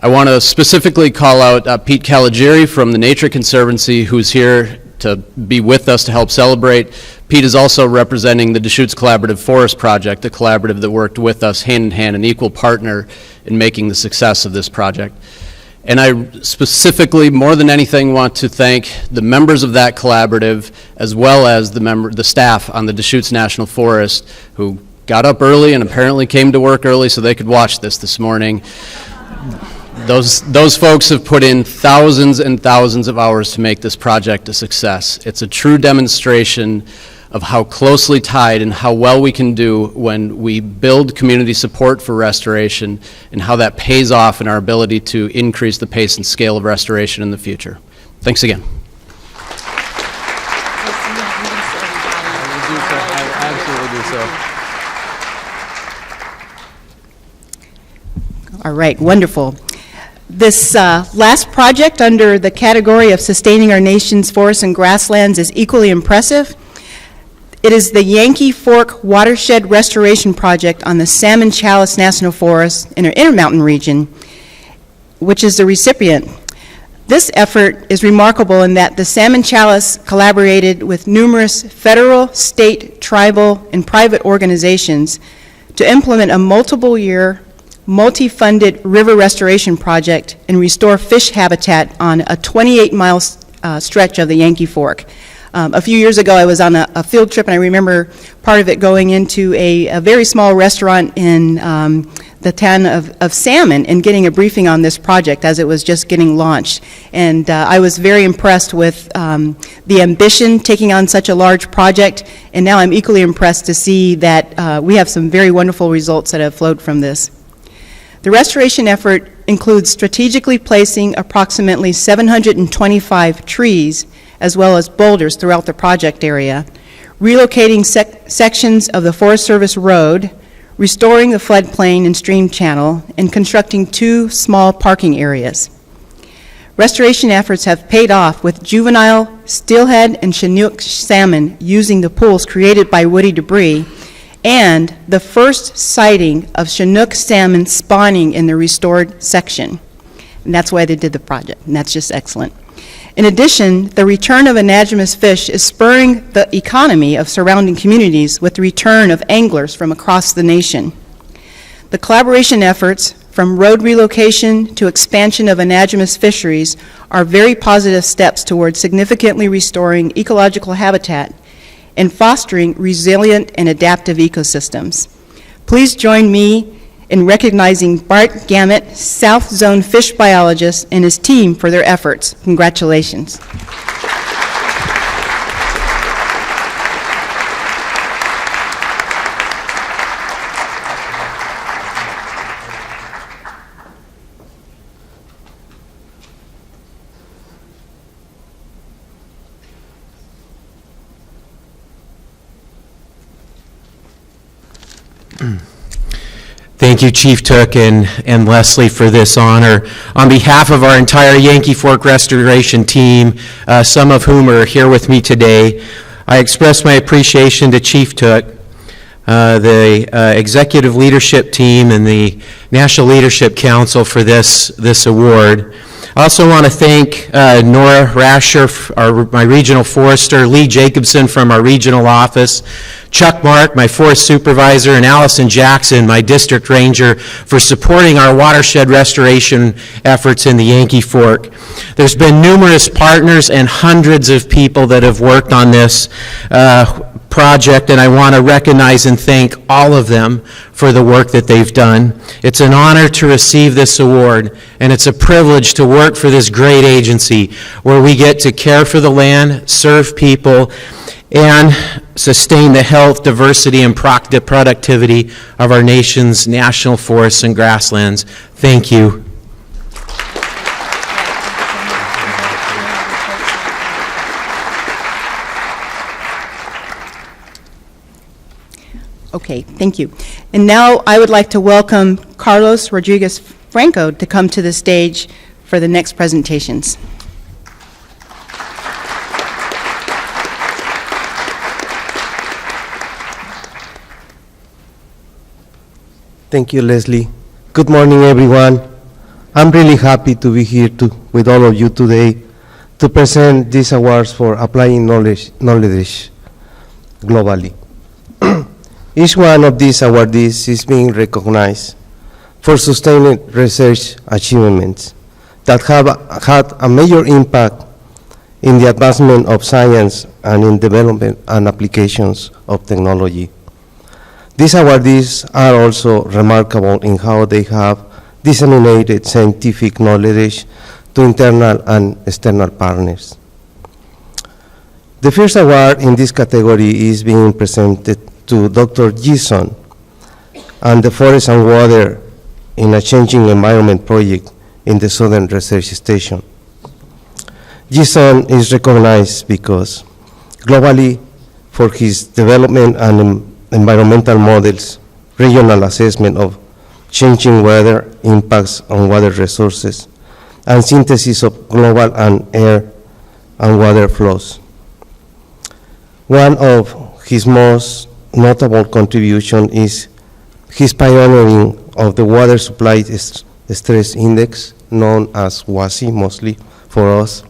I want to specifically call out Pete Caligieri from the Nature Conservancy, who's here to be with us to help celebrate. Pete is also representing the Deschutes Collaborative Forest Project, a collaborative that worked with us hand in hand, an equal partner in making the success of this project. And I specifically, more than anything, want to thank the members of that collaborative, as well as the staff on the Deschutes National Forest, who got up early and apparently came to work early so they could watch this morning. Those folks have put in thousands and thousands of hours to make this project a success. It's a true demonstration of how closely tied and how well we can do when we build community support for restoration, and how that pays off in our ability to increase the pace and scale of restoration in the future. Thanks again. All right, wonderful. This last project under the category of sustaining our nation's forests and grasslands is equally impressive. It is the Yankee Fork Watershed Restoration Project on the Salmon Chalice National Forest in our Intermountain region, which is the recipient. This effort is remarkable in that the Salmon Chalice collaborated with numerous federal, state, tribal, and private organizations to implement a multiple-year, multi-funded river restoration project and restore fish habitat on a 28-mile stretch of the Yankee Fork. A few years ago, I was on a field trip, and I remember part of it going into a very small restaurant in the town of Salmon in getting a briefing on this project as it was just getting launched. And I was very impressed with the ambition taking on such a large project, and now I'm equally impressed to see that we have some very wonderful results that have flowed from this. The restoration effort includes strategically placing approximately 725 trees as well as boulders throughout the project area, relocating sections of the Forest Service road, restoring the floodplain and stream channel, and constructing 2 small parking areas. Restoration efforts have paid off with juvenile steelhead and Chinook salmon using the pools created by woody debris, and the first sighting of Chinook salmon spawning in the restored section. And that's why they did the project, and that's just excellent. In addition, the return of anadromous fish is spurring the economy of surrounding communities with the return of anglers from across the nation. The collaboration efforts, from road relocation to expansion of anadromous fisheries, are very positive steps towards significantly restoring ecological habitat and fostering resilient and adaptive ecosystems. Please join me in recognizing Bart Gamet, South Zone fish biologist, and his team for their efforts. Congratulations. Thank you, Chief Took and Leslie, for this honor. On behalf of our entire Yankee Fork Restoration team, some of whom are here with me today, I express my appreciation to Chief Took, the executive leadership team, and the National Leadership Council for this award. I also want to thank Nora Rasher, my regional forester, Lee Jacobson from our regional office, Chuck Mark, my forest supervisor, and Allison Jackson, my district ranger, for supporting our watershed restoration efforts in the Yankee Fork. There's been numerous partners and hundreds of people that have worked on this project, and I want to recognize and thank all of them for the work that they've done. It's an honor to receive this award, and it's a privilege to work for this great agency where we get to care for the land, serve people, and sustain the health, diversity, and productivity of our nation's national forests and grasslands. Thank you. Okay, thank you. And now I would like to welcome Carlos Rodriguez Franco to come to the stage for the next presentations. Thank you, Leslie. Good morning, everyone. I'm really happy to be here with all of you today to present these awards for applying knowledge globally. Each one of these awardees is being recognized for sustained research achievements that have had a major impact in the advancement of science and in development and applications of technology. These awardees are also remarkable in how they have disseminated scientific knowledge to internal and external partners. The first award in this category is being presented to Dr. Gison and the Forest and Water in a Changing Environment project in the Southern Research Station. Gison is recognized because globally for his development and environmental models, regional assessment of changing weather impacts on water resources, and synthesis of global and air and water flows. One of his most notable contribution is his pioneering of the Water Supply Stress Index, known as WSSI mostly for us,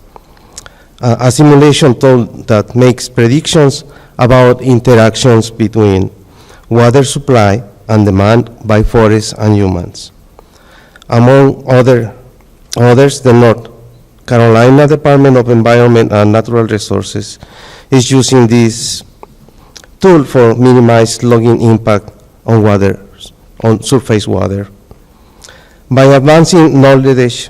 a simulation tool that makes predictions about interactions between water supply and demand by forests and humans. Among others, the North Carolina Department of Environment and Natural Resources is using this tool for minimized logging impact on surface water. By advancing knowledge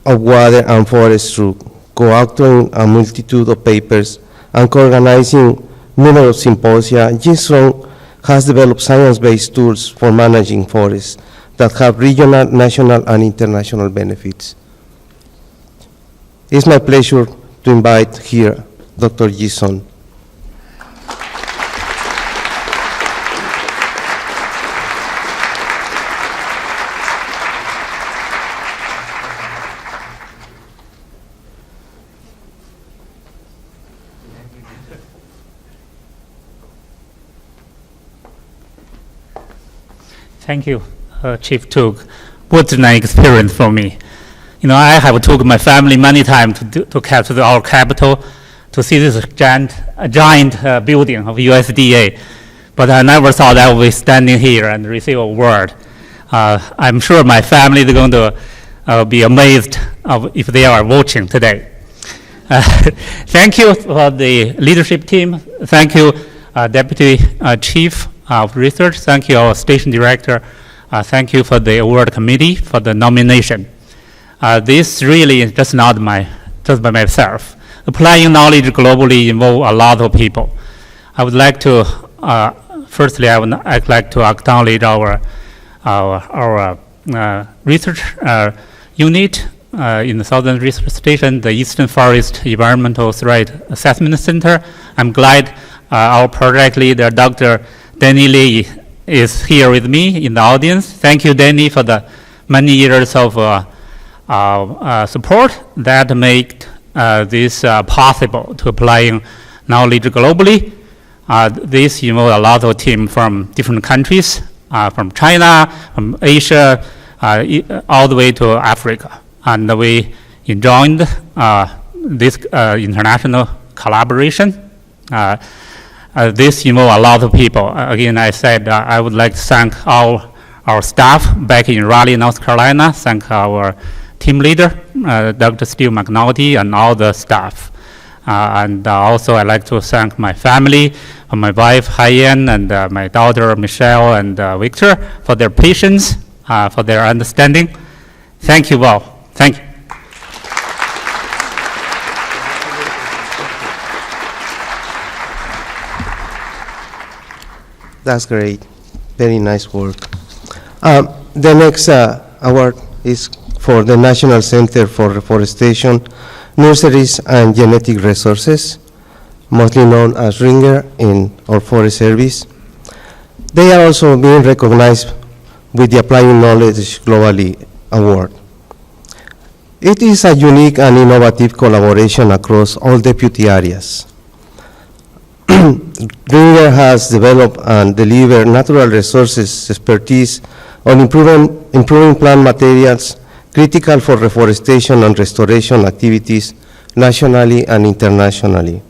of water and forest through co-authoring a multitude of papers and co-organizing numerous symposia, GSTRONG has developed science-based tools for managing forests that have regional, national, and international benefits. It's my pleasure to invite here Dr. Gison. Thank you, Chief Took. What an experience for me. You know, I have took my family many times to our capital to see this giant building of USDA, but I never thought I would be standing here and receive a award. I'm sure my family is going to be amazed if they are watching today. Thank you for the leadership team. Thank you, Deputy Chief of Research. Thank you, our station director. Thank you for the award committee for the nomination. This really is just not just by myself. Applying knowledge globally involves a lot of people. I would like to, firstly, I'd like to acknowledge our research unit in the Southern Research Station, the Eastern Forest Environmental Threat Assessment Center. I'm glad our project leader, Dr. Danny Lee, is here with me in the audience. Thank you, Danny, for the many years of support that made this possible to applying knowledge globally. This involves a lot of team from different countries, from China, from Asia, all the way to Africa. And we joined this international collaboration. This involves a lot of people. Again, I said I would like to thank all our staff back in Raleigh, North Carolina, thank our team leader, Dr. Steve McNulty, and all the staff. And also I'd like to thank my family, my wife, Haiyan, and my daughter, Michelle, and Victor, for their patience, for their understanding. Thank you all. Thank you. That's great. Very nice work. The next award is for the National Center for Reforestation, Nurseries, and Genetic Resources, mostly known as RINGER in our Forest Service. They are also being recognized with the Applying Knowledge Globally Award. It is a unique and innovative collaboration across all deputy areas. RINGER has developed and delivered natural resources expertise on improving plant materials critical for reforestation and restoration activities nationally and internationally.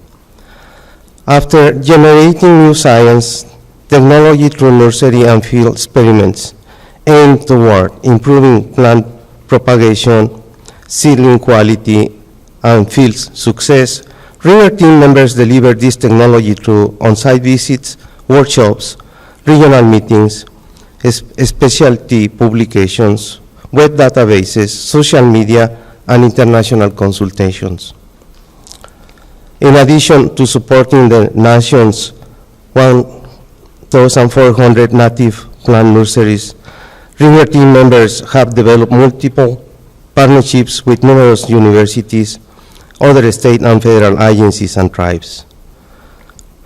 After generating new science, technology through nursery and field experiments aimed toward improving plant propagation, seedling quality, and field success, RINGER team members deliver this technology through on-site visits, workshops, regional meetings, specialty publications, web databases, social media, and international consultations. In addition to supporting the nation's 1,400 native plant nurseries, RINGER team members have developed multiple partnerships with numerous universities, other state and federal agencies, and tribes.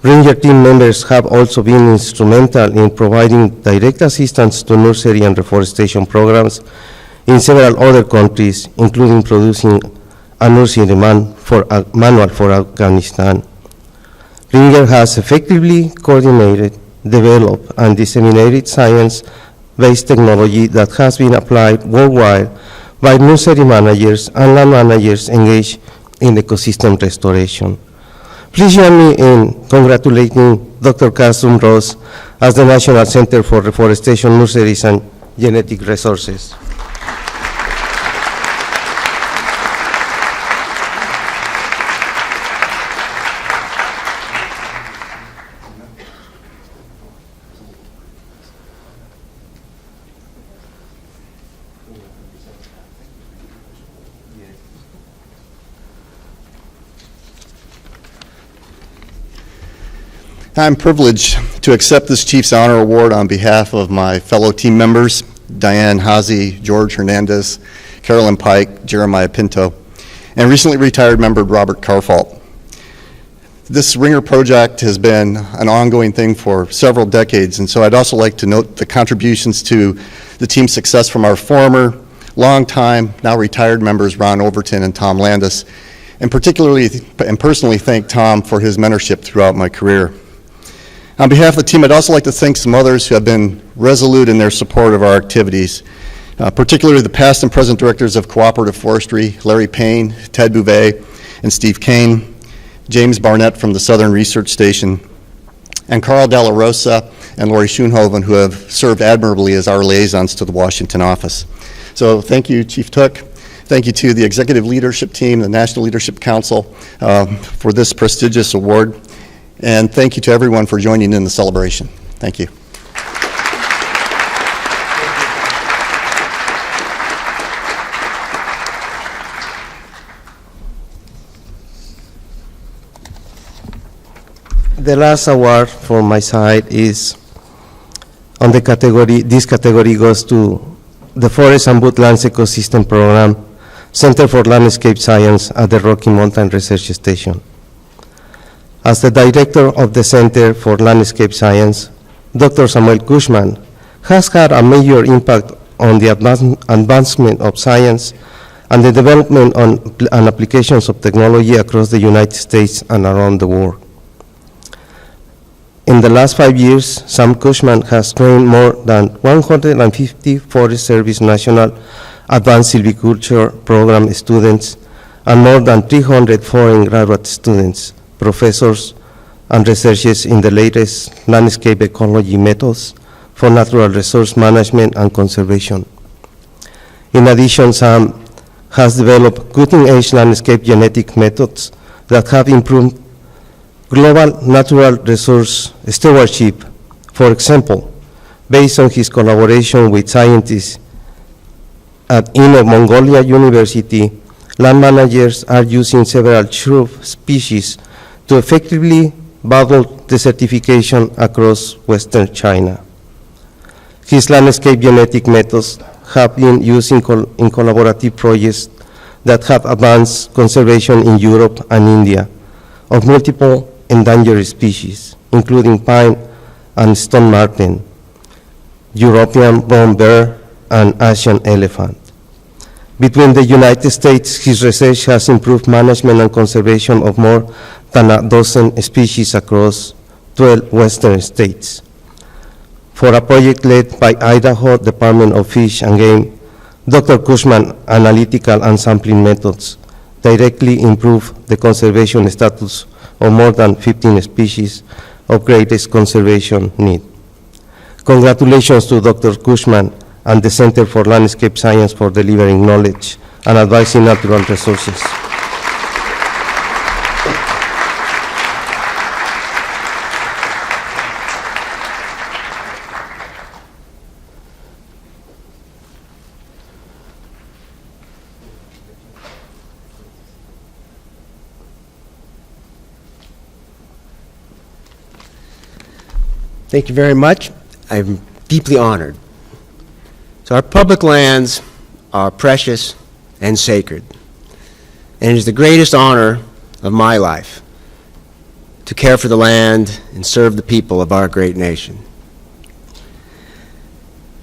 RINGER team members have also been instrumental in providing direct assistance to nursery and reforestation programs in several other countries, including producing a nursery manual for Afghanistan. RINGER has effectively coordinated, developed, and disseminated science-based technology that has been applied worldwide by nursery managers and land managers engaged in ecosystem restoration. Please join me in congratulating Dr. Castrum Ross as the National Center for Reforestation, Nurseries, and Genetic Resources. I'm privileged to accept this Chief's Honor Award on behalf of my fellow team members, Diane Hazy, George Hernandez, Carolyn Pike, Jeremiah Pinto, and recently retired member Robert Carfault. This Ringer project has been an ongoing thing for several decades, and so I'd also like to note the contributions to the team's success from our former, longtime, now retired members Ron Overton and Tom Landis, and particularly and personally thank Tom for his mentorship throughout my career. On behalf of the team, I'd also like to thank some others who have been resolute in their support of our activities, particularly the past and present directors of Cooperative Forestry, Larry Payne, Ted Bouvet, and Steve Kane, James Barnett from the Southern Research Station, and Carl Della Rosa and Lori Schoenhoven, who have served admirably as our liaisons to the Washington office. So thank you, Chief Took. Thank you to the Executive Leadership Team, the National Leadership Council, for this prestigious award. And thank you to everyone for joining in the celebration. Thank you. The last award for my side is on the category, this category goes to the Forest and Woodlands Ecosystem Program, Center for Landscape Science at the Rocky Mountain Research Station. As the director of the Center for Landscape Science, Dr. Samuel Cushman has had a major impact on the advancement of science and the development and applications of technology across the United States and around the world. In the last 5 years, Sam Cushman has trained more than 150 Forest Service National Advanced Silviculture Program students and more than 300 foreign graduate students, professors, and researchers in the latest landscape ecology methods for natural resource management and conservation. In addition, Sam has developed cutting-edge landscape genetic methods that have improved global natural resource stewardship. For example, based on his collaboration with scientists at Inner Mongolia University, land managers are using several shrub species to effectively battle desertification across Western China. His landscape genetic methods have been used in collaborative projects that have advanced conservation in Europe and India of multiple endangered species, including pine and stone marten, European brown bear, and Asian elephant. Between the United States, his research has improved management and conservation of more than a dozen species across 12 western states. For a project led by Idaho Department of Fish and Game, Dr. Cushman's analytical and sampling methods directly improve the conservation status of more than 15 species of greatest conservation need. Congratulations to Dr. Cushman and the Center for Landscape Science for delivering knowledge and advising natural resources. Thank you very much. I'm deeply honored. So our public lands are precious and sacred, and it is the greatest honor of my life to care for the land and serve the people of our great nation.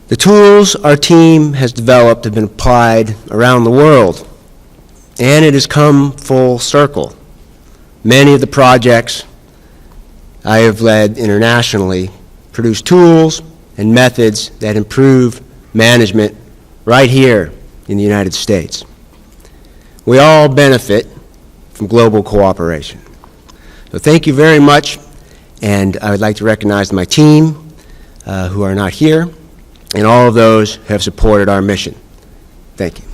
The tools our team has developed have been applied around the world, and it has come full circle. Many of the projects I have led internationally produce tools and methods that improve management right here in the United States. We all benefit from global cooperation. So thank you very much, and I would like to recognize my team who are not here, and all of those who have supported our mission. Thank you.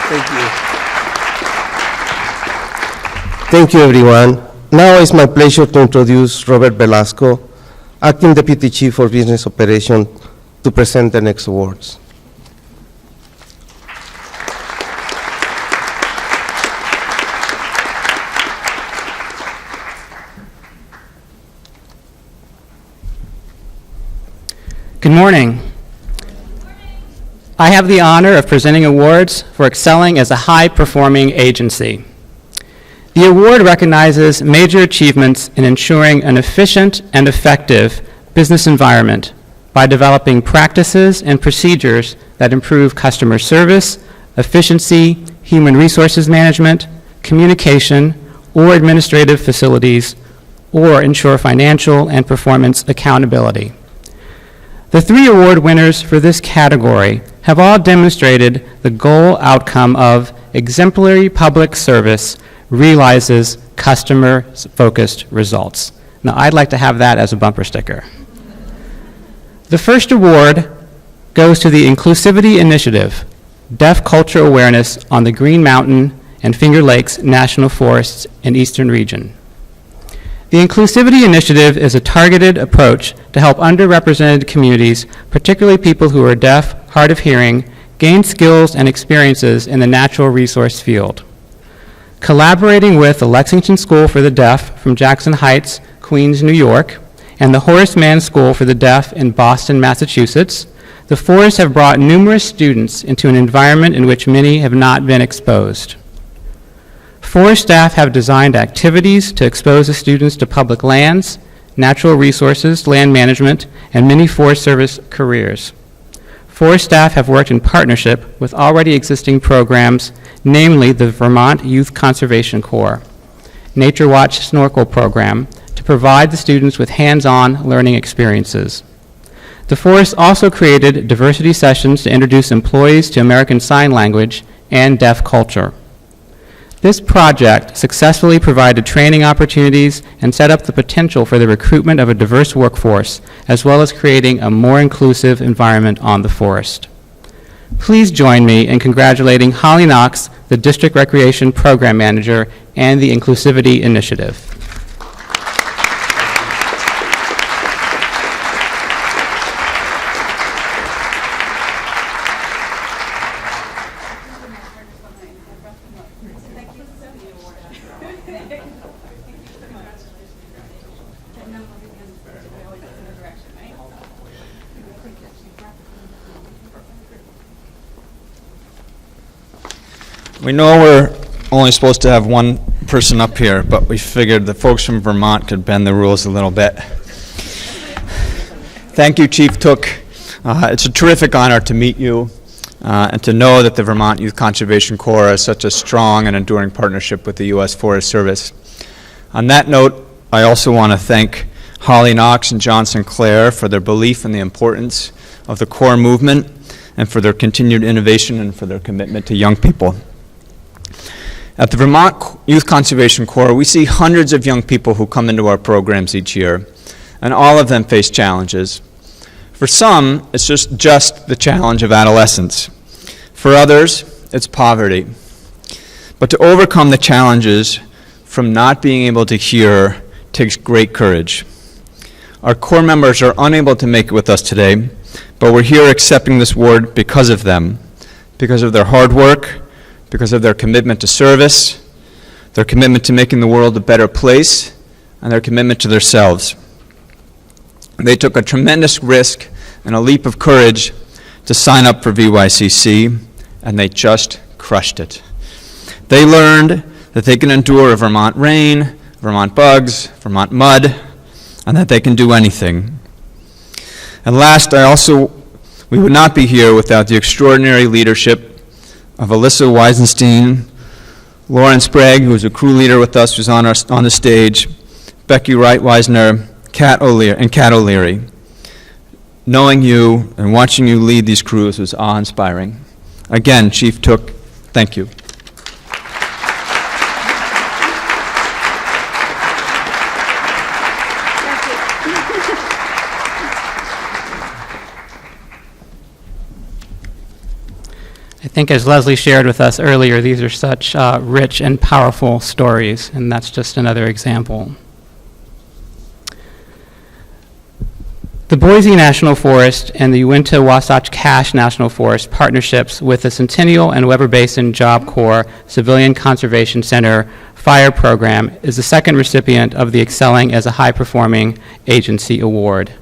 Thank you. Thank you, everyone. Now it's my pleasure to introduce Robert Velasco, Acting Deputy Chief for Business Operations, to present the next awards. Good morning. I have the honor of presenting awards for excelling as a high-performing agency. The award recognizes major achievements in ensuring an efficient and effective business environment by developing practices and procedures that improve customer service, efficiency, human resources management, communication, or administrative facilities, or ensure financial and performance accountability. The 3 award winners for this category have all demonstrated the goal outcome of exemplary public service realizes customer-focused results. Now, I'd like to have that as a bumper sticker. The first award goes to the Inclusivity Initiative, Deaf Culture Awareness on the Green Mountain and Finger Lakes National Forests in Eastern Region. The Inclusivity Initiative is a targeted approach to help underrepresented communities, particularly people who are deaf, hard of hearing, gain skills and experiences in the natural resource field. Collaborating with the Lexington School for the Deaf from Jackson Heights, Queens, New York, and the Horace Mann School for the Deaf in Boston, Massachusetts, the forests have brought numerous students into an environment in which many have not been exposed. Forest staff have designed activities to expose the students to public lands, natural resources, land management, and many Forest Service careers. Forest staff have worked in partnership with already existing programs, namely the Vermont Youth Conservation Corps, Nature Watch Snorkel Program, to provide the students with hands-on learning experiences. The forest also created diversity sessions to introduce employees to American Sign Language and deaf culture. This project successfully provided training opportunities and set up the potential for the recruitment of a diverse workforce, as well as creating a more inclusive environment on the forest. Please join me in congratulating Holly Knox, the District Recreation Program Manager, and the Inclusivity Initiative. We know we're only supposed to have one person up here, but we figured the folks from Vermont could bend the rules a little bit. Thank you, Chief Took. It's a terrific honor to meet you and to know that the Vermont Youth Conservation Corps has such a strong and enduring partnership with the U.S. Forest Service. On that note, I also want to thank Holly Knox and John Sinclair for their belief in the importance of the Corps movement and for their continued innovation and for their commitment to young people. At the Vermont Youth Conservation Corps, we see hundreds of young people who come into our programs each year, and all of them face challenges. For some, it's just the challenge of adolescence. For others, it's poverty. But to overcome the challenges from not being able to hear takes great courage. Our Corps members are unable to make it with us today, but we're here accepting this award because of them, because of their hard work, because of their commitment to service, their commitment to making the world a better place, and their commitment to themselves. They took a tremendous risk and a leap of courage to sign up for VYCC, and they just crushed it. They learned that they can endure a Vermont rain, Vermont bugs, Vermont mud, and that they can do anything. And last, we would not be here without the extraordinary leadership of Alyssa Weisenstein, Lauren Sprague, who is a crew leader with us, who's on the stage, Becky Wright-Weisner, Kat O'Leary. Knowing you and watching you lead these crews was awe-inspiring. Again, Chief Took, thank you. I think as Leslie shared with us earlier, these are such rich and powerful stories, and that's just another example. The Boise National Forest and the Uinta-Wasatch Cache National Forest partnerships with the Centennial and Weber Basin Job Corps Civilian Conservation Center Fire Program is the second recipient of the Excelling as a High-Performing Agency Award.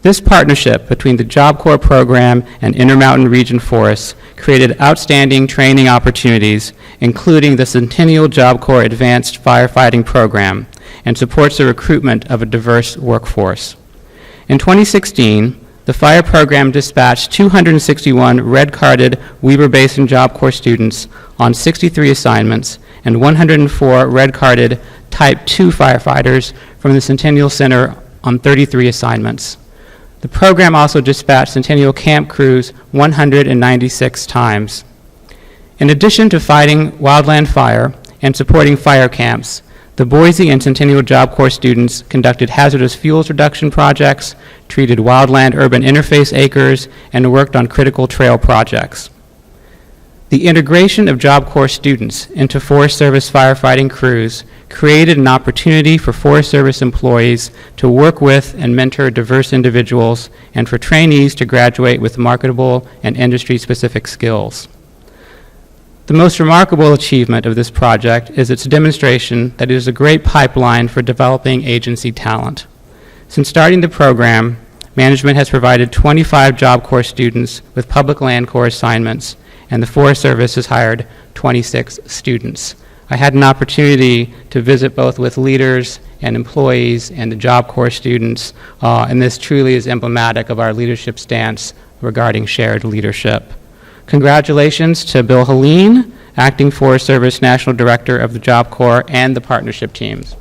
This partnership between the Job Corps program and Intermountain Region Forests created outstanding training opportunities, including the Centennial Job Corps Advanced Firefighting Program, and supports the recruitment of a diverse workforce. In 2016, the fire program dispatched 261 red-carded Weber Basin Job Corps students on 63 assignments and 104 red-carded Type 2 firefighters from the Centennial Center on 33 assignments. The program also dispatched Centennial camp crews 196 times. In addition to fighting wildland fire and supporting fire camps, the Boise and Centennial Job Corps students conducted hazardous fuels reduction projects, treated wildland urban interface acres, and worked on critical trail projects. The integration of Job Corps students into Forest Service firefighting crews created an opportunity for Forest Service employees to work with and mentor diverse individuals and for trainees to graduate with marketable and industry-specific skills. The most remarkable achievement of this project is its demonstration that it is a great pipeline for developing agency talent. Since starting the program, management has provided 25 Job Corps students with Public Land Corps assignments, and the Forest Service has hired 26 students. I had an opportunity to visit both with leaders and employees and the Job Corps students, and this truly is emblematic of our leadership stance regarding shared leadership. Congratulations to Bill Helene, Acting Forest Service National Director of the Job Corps, and the partnership teams.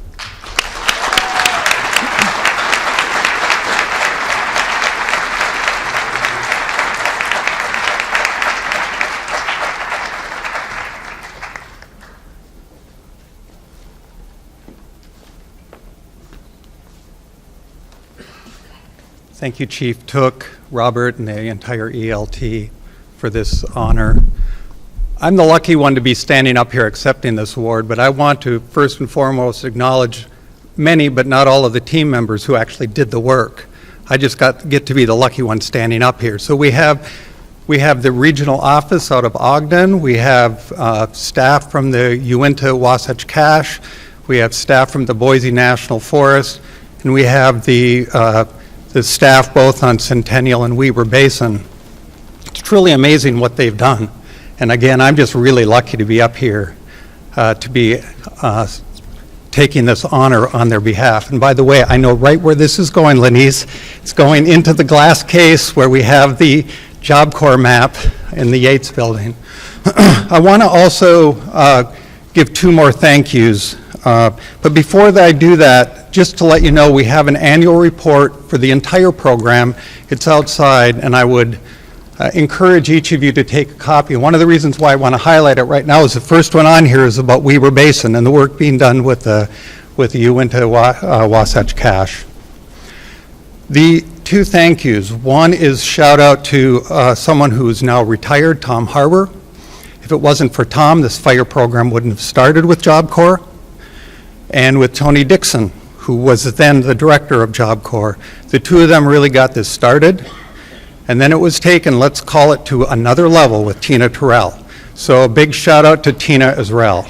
Thank you, Chief Took, Robert, and the entire ELT for this honor. I'm the lucky one to be standing up here accepting this award, but I want to first and foremost acknowledge many, but not all of the team members who actually did the work. I just get to be the lucky one standing up here. So we have the regional office out of Ogden. We have staff from the Uinta Wasatch Cache. We have staff from the Boise National Forest, and we have the staff both on Centennial and Weber Basin. It's truly amazing what they've done. And again, I'm just really lucky to be up here to be taking this honor on their behalf. And by the way, I know right where this is going, Lenise. It's going into the glass case where we have the Job Corps map in the Yates Building. I want to also give two more thank yous. But before I do that, just to let you know, we have an annual report for the entire program. It's outside, and I would encourage each of you to take a copy. One of the reasons why I want to highlight it right now is the first one on here is about Weber Basin and the work being done with the Uinta Wasatch Cache. The two thank yous. One is shout out to someone who is now retired, Tom Harbour. If it wasn't for Tom, this fire program wouldn't have started with Job Corps. And with Tony Dixon, who was then the director of Job Corps. The two of them really got this started. And then it was taken, let's call it, to another level with Tina Terrell. So a big shout out to Tina as well.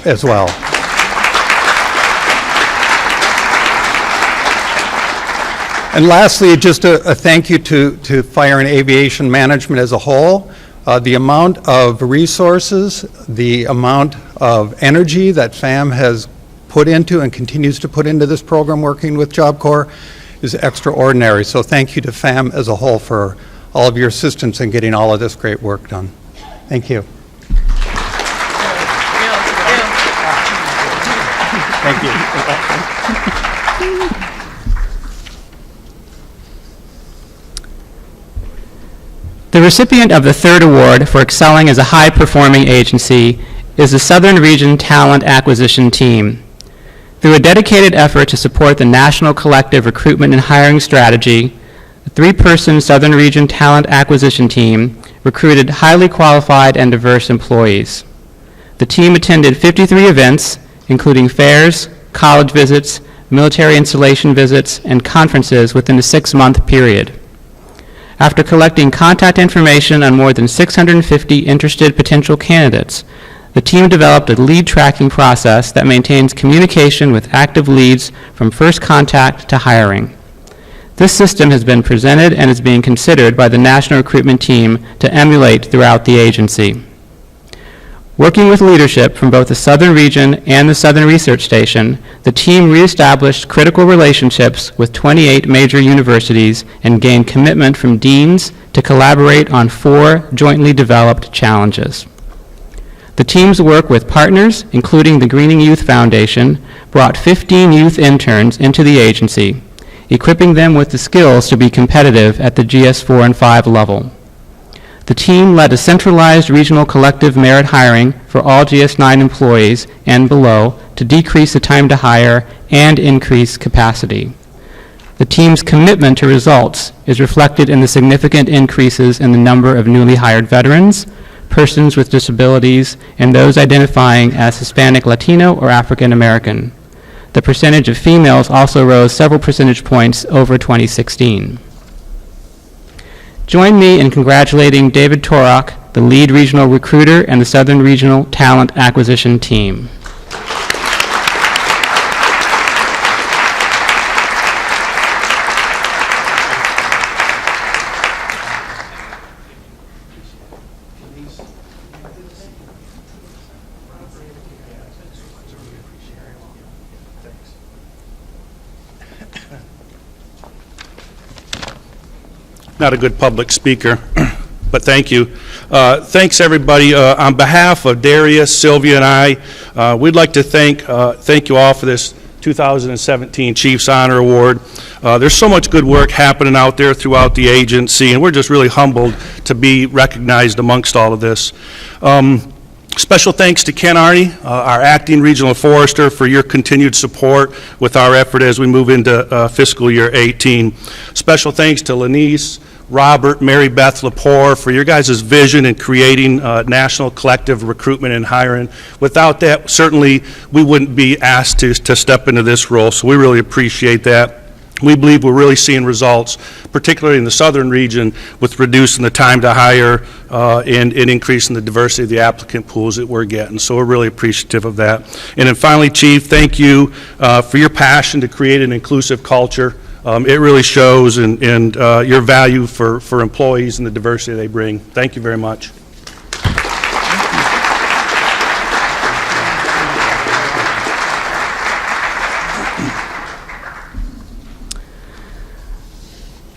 And lastly, just a thank you to Fire and Aviation Management as a whole. The amount of resources, the amount of energy that FAM has put into and continues to put into this program working with Job Corps is extraordinary. So thank you to FAM as a whole for all of your assistance in getting all of this great work done. Thank you. Thank you. The recipient of the third award for excelling as a high-performing agency is the Southern Region Talent Acquisition Team. Through a dedicated effort to support the National Collective Recruitment and Hiring Strategy, the three-person Southern Region Talent Acquisition Team recruited highly qualified and diverse employees. The team attended 53 events, including fairs, college visits, military installation visits, and conferences within a 6-month period. After collecting contact information on more than 650 interested potential candidates, the team developed a lead tracking process that maintains communication with active leads from first contact to hiring. This system has been presented and is being considered by the National Recruitment Team to emulate throughout the agency. Working with leadership from both the Southern Region and the Southern Research Station, the team reestablished critical relationships with 28 major universities and gained commitment from deans to collaborate on 4 jointly developed challenges. The team's work with partners, including the Greening Youth Foundation, brought 15 youth interns into the agency, equipping them with the skills to be competitive at the GS4 and 5 level. The team led a centralized regional collective merit hiring for all GS9 employees and below to decrease the time to hire and increase capacity. The team's commitment to results is reflected in the significant increases in the number of newly hired veterans, persons with disabilities, and those identifying as Hispanic, Latino, or African American. The percentage of females also rose several percentage points over 2016. Join me in congratulating David Torok, the lead regional recruiter and the Southern Regional Talent Acquisition Team. Not a good public speaker, but thank you. Thanks, everybody. On behalf of Darius, Sylvia, and I, we'd like to thank you all for this 2017 Chiefs Honor Award. There's so much good work happening out there throughout the agency, and we're just really humbled to be recognized amongst all of this. Special thanks to Ken Arney, our acting regional forester, for your continued support with our effort as we move into fiscal year 18. Special thanks to Lenise, Robert, Mary Beth Lepore for your guys' vision in creating national collective recruitment and hiring. Without that, certainly we wouldn't be asked to step into this role, so we really appreciate that. We believe we're really seeing results, particularly in the southern region, with reducing the time to hire and increasing the diversity of the applicant pools that we're getting. So we're really appreciative of that. And then finally, Chief, thank you for your passion to create an inclusive culture. It really shows in your value for employees and the diversity they bring. Thank you very much.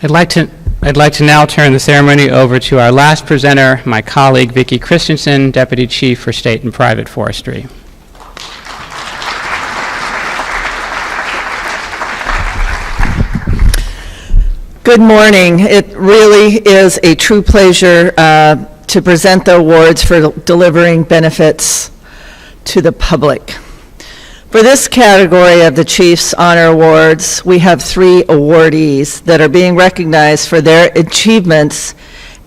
I'd like to now turn the ceremony over to our last presenter, my colleague Vicki Christensen, Deputy Chief for State and Private Forestry. Good morning. It really is a true pleasure to present the awards for delivering benefits to the public. For this category of the Chiefs Honor Awards, we have 3 awardees that are being recognized for their achievements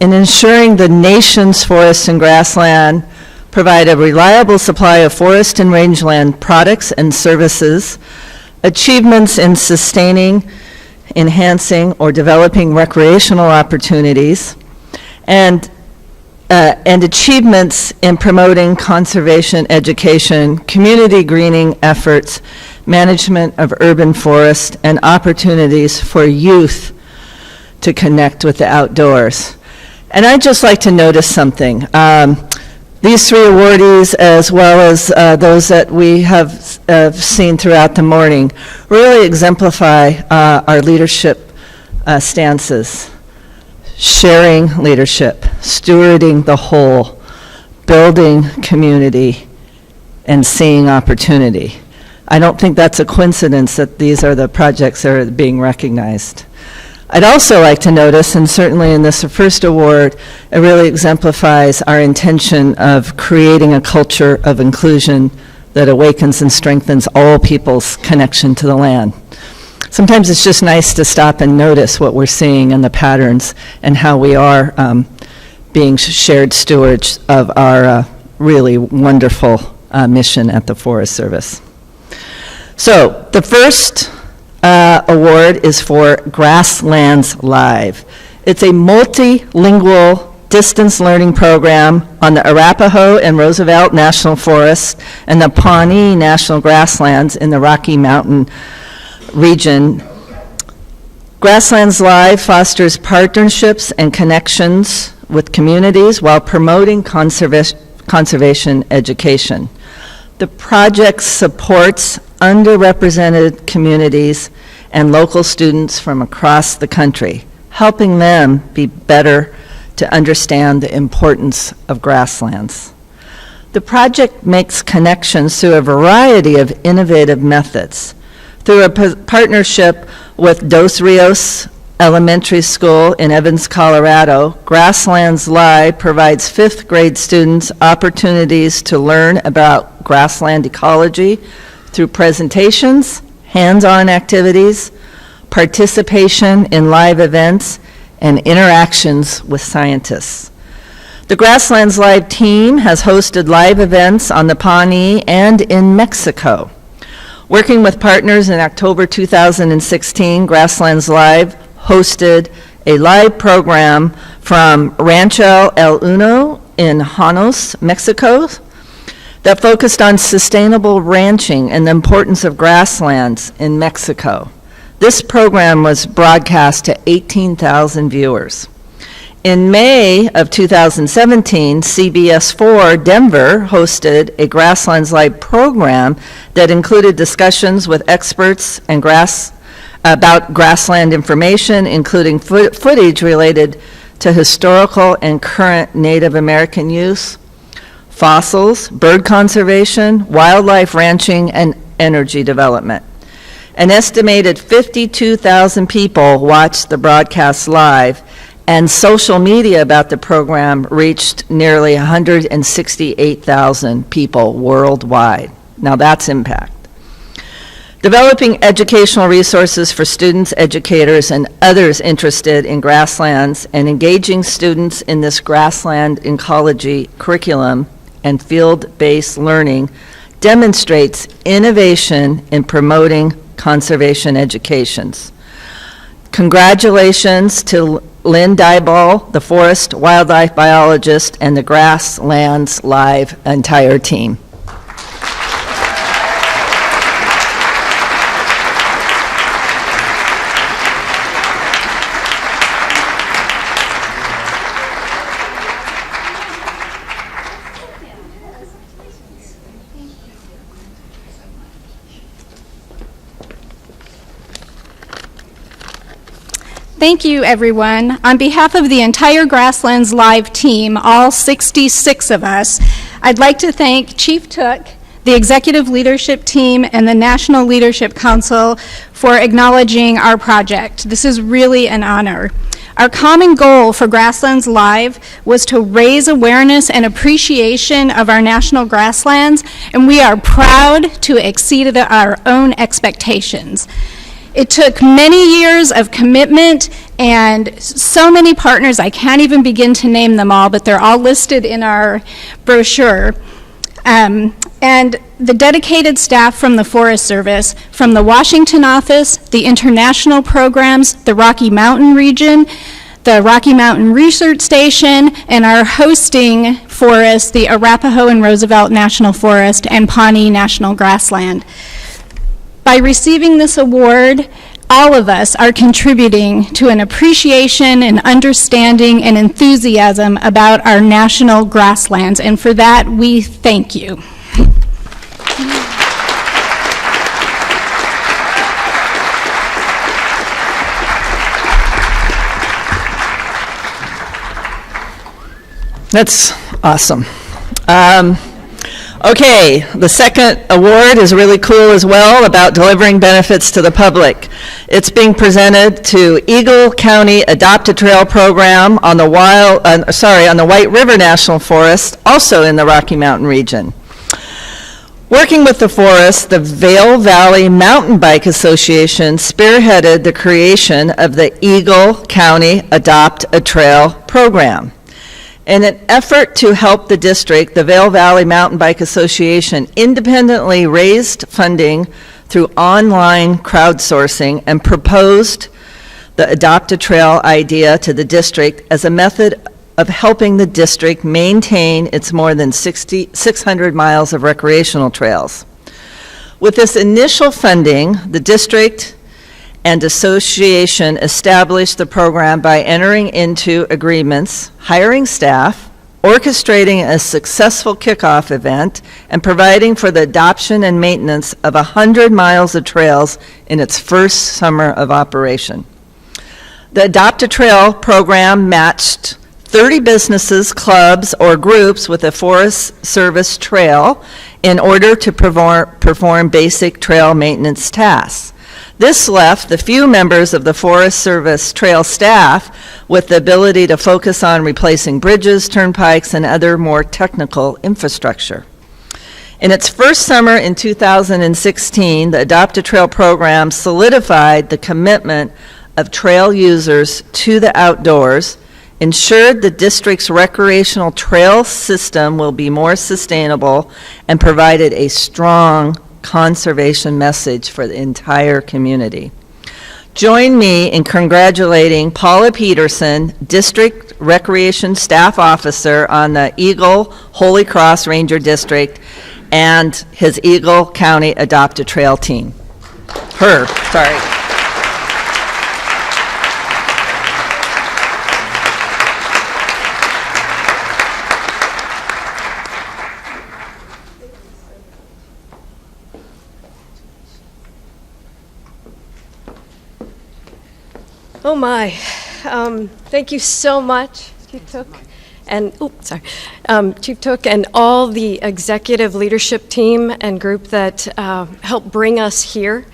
in ensuring the nation's forests and grassland provide a reliable supply of forest and rangeland products and services, achievements in sustaining, enhancing, or developing recreational opportunities, and achievements in promoting conservation education, community greening efforts, management of urban forest, and opportunities for youth to connect with the outdoors. And I'd just like to notice something. These 3 awardees, as well as those that we have seen throughout the morning, really exemplify our leadership stances. Sharing leadership, stewarding the whole, building community, and seeing opportunity. I don't think that's a coincidence that these are the projects that are being recognized. I'd also like to notice, and certainly in this first award, it really exemplifies our intention of creating a culture of inclusion that awakens and strengthens all people's connection to the land. Sometimes it's just nice to stop and notice what we're seeing in the patterns and how we are being shared stewards of our really wonderful mission at the Forest Service. So the first award is for Grasslands Live. It's a multilingual distance learning program on the Arapahoe and Roosevelt National Forest and the Pawnee National Grasslands in the Rocky Mountain region Grasslands Live fosters partnerships and connections with communities while promoting conservation education. The project supports underrepresented communities and local students from across the country, helping them be better to understand the importance of grasslands. The project makes connections through a variety of innovative methods. Through a partnership with Dos Rios Elementary School in Evans, Colorado, Grasslands Live provides fifth grade students opportunities to learn about grassland ecology through presentations, hands-on activities, participation in live events, and interactions with scientists. The Grasslands Live team has hosted live events on the Pawnee and in Mexico. Working with partners in October 2016, Grasslands Live hosted a live program from Rancho El Uno in Janos, Mexico, that focused on sustainable ranching and the importance of grasslands in Mexico. This program was broadcast to 18,000 viewers. In May of 2017, CBS4 Denver hosted a Grasslands Live program that included discussions with experts and about grassland information, including footage related to historical and current Native American use, fossils, bird conservation, wildlife ranching, and energy development. An estimated 52,000 people watched the broadcast live, and social media about the program reached nearly 168,000 people worldwide. Now that's impact. Developing educational resources for students, educators, and others interested in grasslands and engaging students in this grassland ecology curriculum and field-based learning demonstrates innovation in promoting conservation educations. Congratulations to Lynn Dyball, the forest wildlife biologist, and the Grasslands Live entire team. Thank you, everyone. On behalf of the entire Grasslands Live team, all 66 of us, I'd like to thank Chief Took, the executive leadership team, and the National Leadership Council for acknowledging our project. This is really an honor. Our common goal for Grasslands Live was to raise awareness and appreciation of our national grasslands, and we are proud to exceed our own expectations. It took many years of commitment and so many partners, I can't even begin to name them all, but they're all listed in our brochure. And the dedicated staff from the Forest Service, from the Washington office, the international programs, the Rocky Mountain region, the Rocky Mountain Research Station, and our hosting forest, the Arapahoe and Roosevelt National Forest and Pawnee National Grassland. By receiving this award, all of us are contributing to an appreciation and understanding and enthusiasm about our national grasslands, and for that, we thank you. That's awesome. Okay, the second award is really cool as well, about delivering benefits to the public. It's being presented to Eagle County Adopt-A-Trail program on the White River National Forest, also in the Rocky Mountain region. Working with the forest, the Vail Valley Mountain Bike Association spearheaded the creation of the Eagle County Adopt-A-Trail program. In an effort to help the district, the Vail Valley Mountain Bike Association independently raised funding through online crowdsourcing and proposed the Adopt-A-Trail idea to the district as a method of helping the district maintain its more than 600 miles of recreational trails. With this initial funding, the district and association established the program by entering into agreements, hiring staff, orchestrating a successful kickoff event, and providing for the adoption and maintenance of 100 miles of trails in its first summer of operation. The Adopt a Trail program matched 30 businesses, clubs, or groups with a Forest Service trail in order to perform basic trail maintenance tasks. This left the few members of the Forest Service trail staff with the ability to focus on replacing bridges, turnpikes, and other more technical infrastructure. In its first summer in 2016, the Adopt a Trail program solidified the commitment of trail users to the outdoors, ensured the district's recreational trail system will be more sustainable, and provided a strong conservation message for the entire community. Join me in congratulating Paula Peterson, District Recreation Staff Officer on the Eagle Holy Cross Ranger District, and his Eagle County Adopt a Trail team. Sorry. Oh my, thank you so much, Chief Took, and, Chief Took and all the executive leadership team and group that helped bring us here.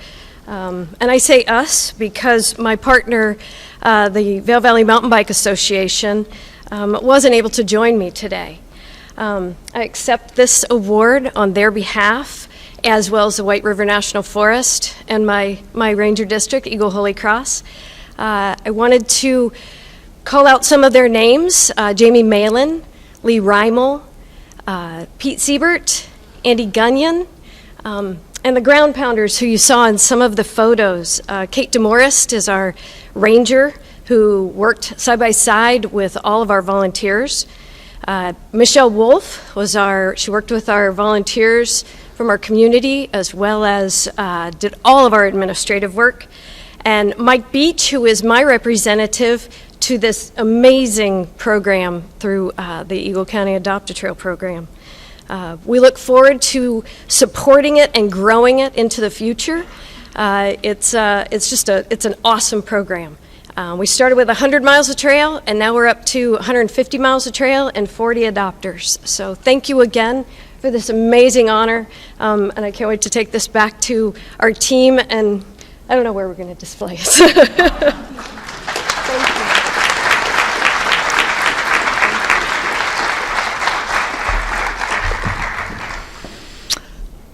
And I say us because my partner, the Vail Valley Mountain Bike Association, wasn't able to join me today. I accept this award on their behalf, as well as the White River National Forest and my ranger district, Eagle Holy Cross. I wanted to call out some of their names: Jamie Malin, Lee Reimel, Pete Siebert, Andy Gunyon, and the ground pounders who you saw in some of the photos. Kate DeMorist is our ranger who worked side by side with all of our volunteers. Michelle Wolf she worked with our volunteers from our community, as well as did all of our administrative work. And Mike Beach, who is my representative to this amazing program through the Eagle County Adopt a Trail program. We look forward to supporting it and growing it into the future. It's an awesome program. We started with 100 miles of trail, and now we're up to 150 miles of trail and 40 adopters. So thank you again for this amazing honor, and I can't wait to take this back to our team, and I don't know where we're going to display it.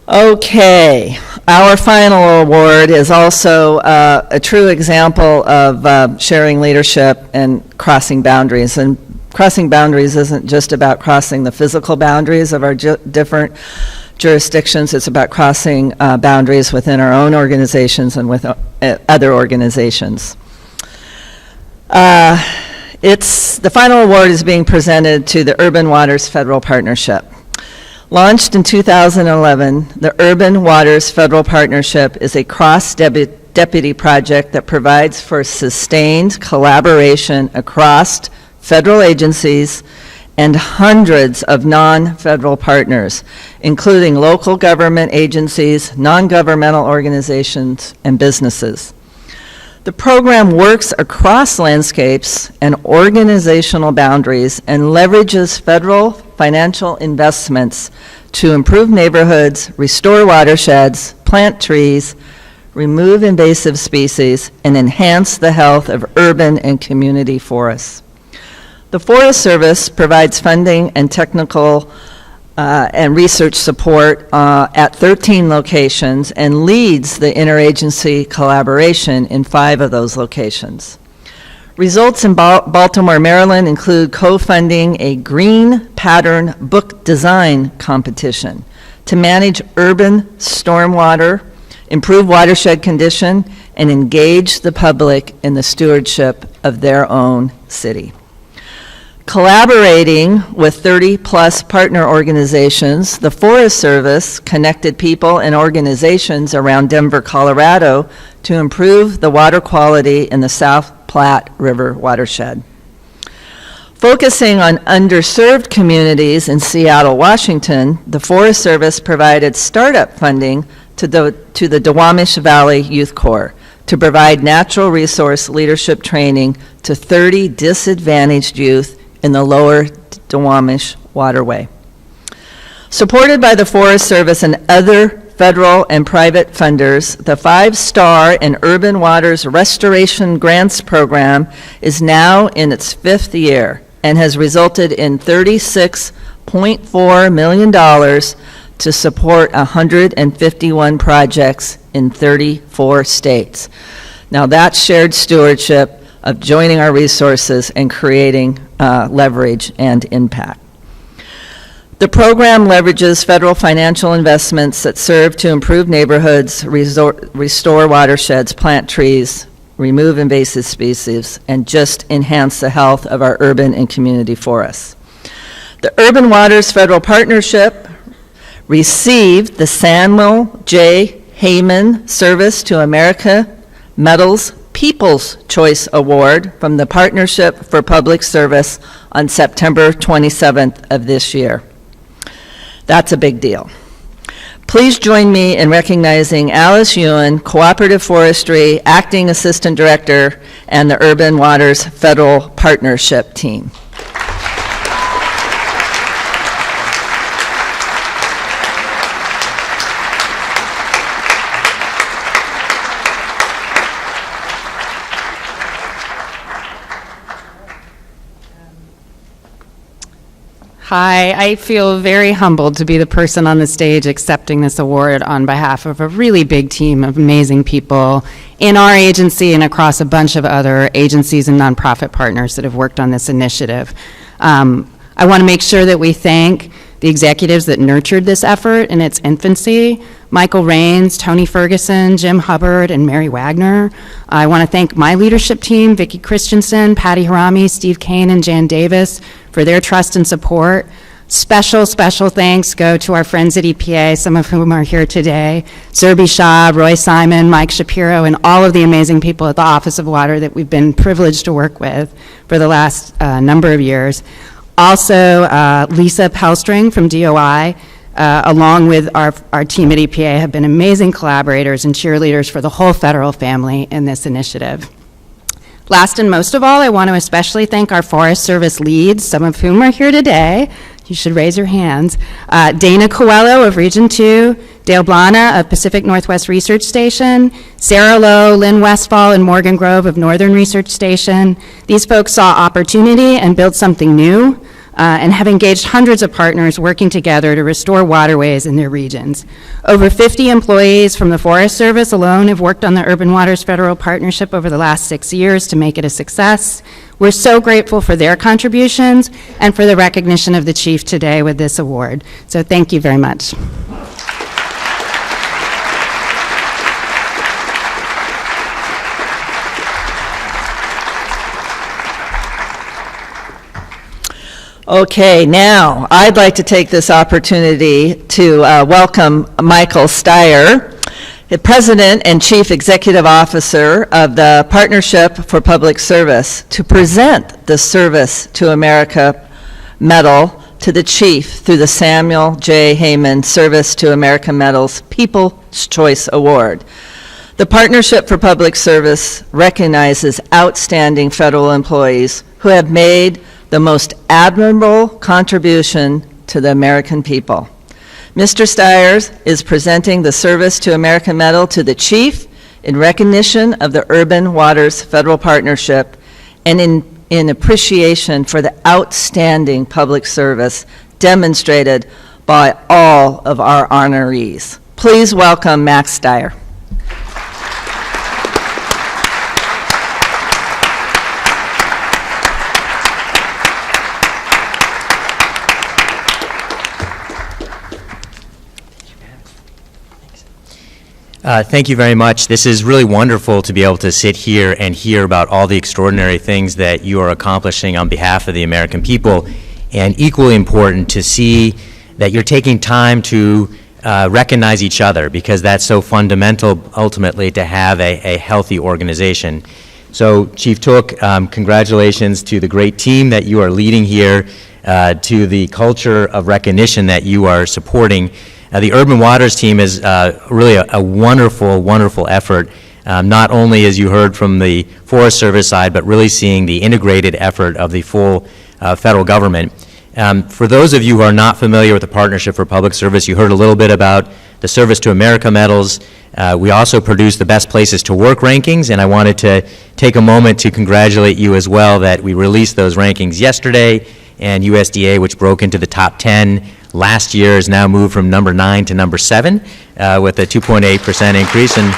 Okay, our final award is also a true example of sharing leadership and crossing boundaries. And crossing boundaries isn't just about crossing the physical boundaries of our different jurisdictions. It's about crossing boundaries within our own organizations and with other organizations. The final award is being presented to the Urban Waters Federal Partnership. Launched in 2011, the Urban Waters Federal Partnership is a cross-deputy project that provides for sustained collaboration across federal agencies and hundreds of non-federal partners, including local government agencies, non-governmental organizations, and businesses. The program works across landscapes and organizational boundaries and leverages federal financial investments to improve neighborhoods, restore watersheds, plant trees, remove invasive species, and enhance the health of urban and community forests. The Forest Service provides funding and technical and research support at 13 locations and leads the interagency collaboration in 5 of those locations. Results in Baltimore, Maryland include co-funding a green pattern book design competition to manage urban stormwater, improve watershed condition, and engage the public in the stewardship of their own city. Collaborating with 30-plus partner organizations, the Forest Service connected people and organizations around Denver, Colorado to improve the water quality in the South Platte River watershed. Focusing on underserved communities in Seattle, Washington, the Forest Service provided startup funding to the Duwamish Valley Youth Corps to provide natural resource leadership training to 30 disadvantaged youth in the lower Duwamish waterway. Supported by the Forest Service and other federal and private funders, the 5-star and Urban Waters Restoration Grants Program is now in its 5th year and has resulted in $36.4 million to support 151 projects in 34 states. Now that's shared stewardship of joining our resources and creating leverage and impact. The program leverages federal financial investments that serve to improve neighborhoods, restore watersheds, plant trees, remove invasive species, and just enhance the health of our urban and community forests. The Urban Waters Federal Partnership received the Samuel J. Heyman Service to America Medals People's Choice Award from the Partnership for Public Service on September 27th of this year. That's a big deal. Please join me in recognizing Alice Ewan, Cooperative Forestry Acting Assistant Director, and the Urban Waters Federal Partnership Team. Hi, I feel very humbled to be the person on the stage accepting this award on behalf of a really big team of amazing people in our agency and across a bunch of other agencies and nonprofit partners that have worked on this initiative. I want to make sure that we thank the executives that nurtured this effort in its infancy: Michael Raines, Tony Ferguson, Jim Hubbard, and Mary Wagner. I want to thank my leadership team, Vicki Christensen, Patty Harami, Steve Kane, and Jan Davis, for their trust and support. Special thanks go to our friends at EPA, some of whom are here today: Zerby Shah, Roy Simon, Mike Shapiro, and all of the amazing people at the Office of Water that we've been privileged to work with for the last number of years. Also, Lisa Pelstring from DOI, along with our team at EPA, have been amazing collaborators and cheerleaders for the whole federal family in this initiative. Last and most of all, I want to especially thank our Forest Service leads, some of whom are here today. You should raise your hands. Dana Coelho of Region 2, Dale Blana of Pacific Northwest Research Station, Sarah Lowe, Lynn Westfall, and Morgan Grove of Northern Research Station. These folks saw opportunity and built something new, and have engaged hundreds of partners working together to restore waterways in their regions. Over 50 employees from the Forest Service alone have worked on the Urban Waters Federal Partnership over the last 6 years to make it a success. We're so grateful for their contributions and for the recognition of the chief today with this award. So thank you very much. Okay, now I'd like to take this opportunity to welcome Michael Steyer, the President and Chief Executive Officer of the Partnership for Public Service, to present the Service to America Medal to the Chief through the Samuel J. Heyman Service to America Medals People's Choice Award. The Partnership for Public Service recognizes outstanding federal employees who have made the most admirable contribution to the American people. Mr. Steyers is presenting the Service to America Medal to the Chief in recognition of the Urban Waters Federal Partnership and in appreciation for the outstanding public service demonstrated by all of our honorees. Please welcome Max Steyer. Thank you very much. This is really wonderful to be able to sit here and hear about all the extraordinary things that you are accomplishing on behalf of the American people, and equally important to see that you're taking time to recognize each other, because that's so fundamental ultimately to have a healthy organization. So Chief Took, congratulations to the great team that you are leading here, to the culture of recognition that you are supporting. The Urban Waters team is really a wonderful, wonderful effort, not only as you heard from the Forest Service side, but really seeing the integrated effort of the full federal government. For those of you who are not familiar with the Partnership for Public Service, you heard a little bit about the Service to America medals. We also produce the Best Places to Work rankings, and I wanted to take a moment to congratulate you as well that we released those rankings yesterday, and USDA, which broke into the top 10 last year, has now moved from number 9 to number 7 with a 2.8% increase, and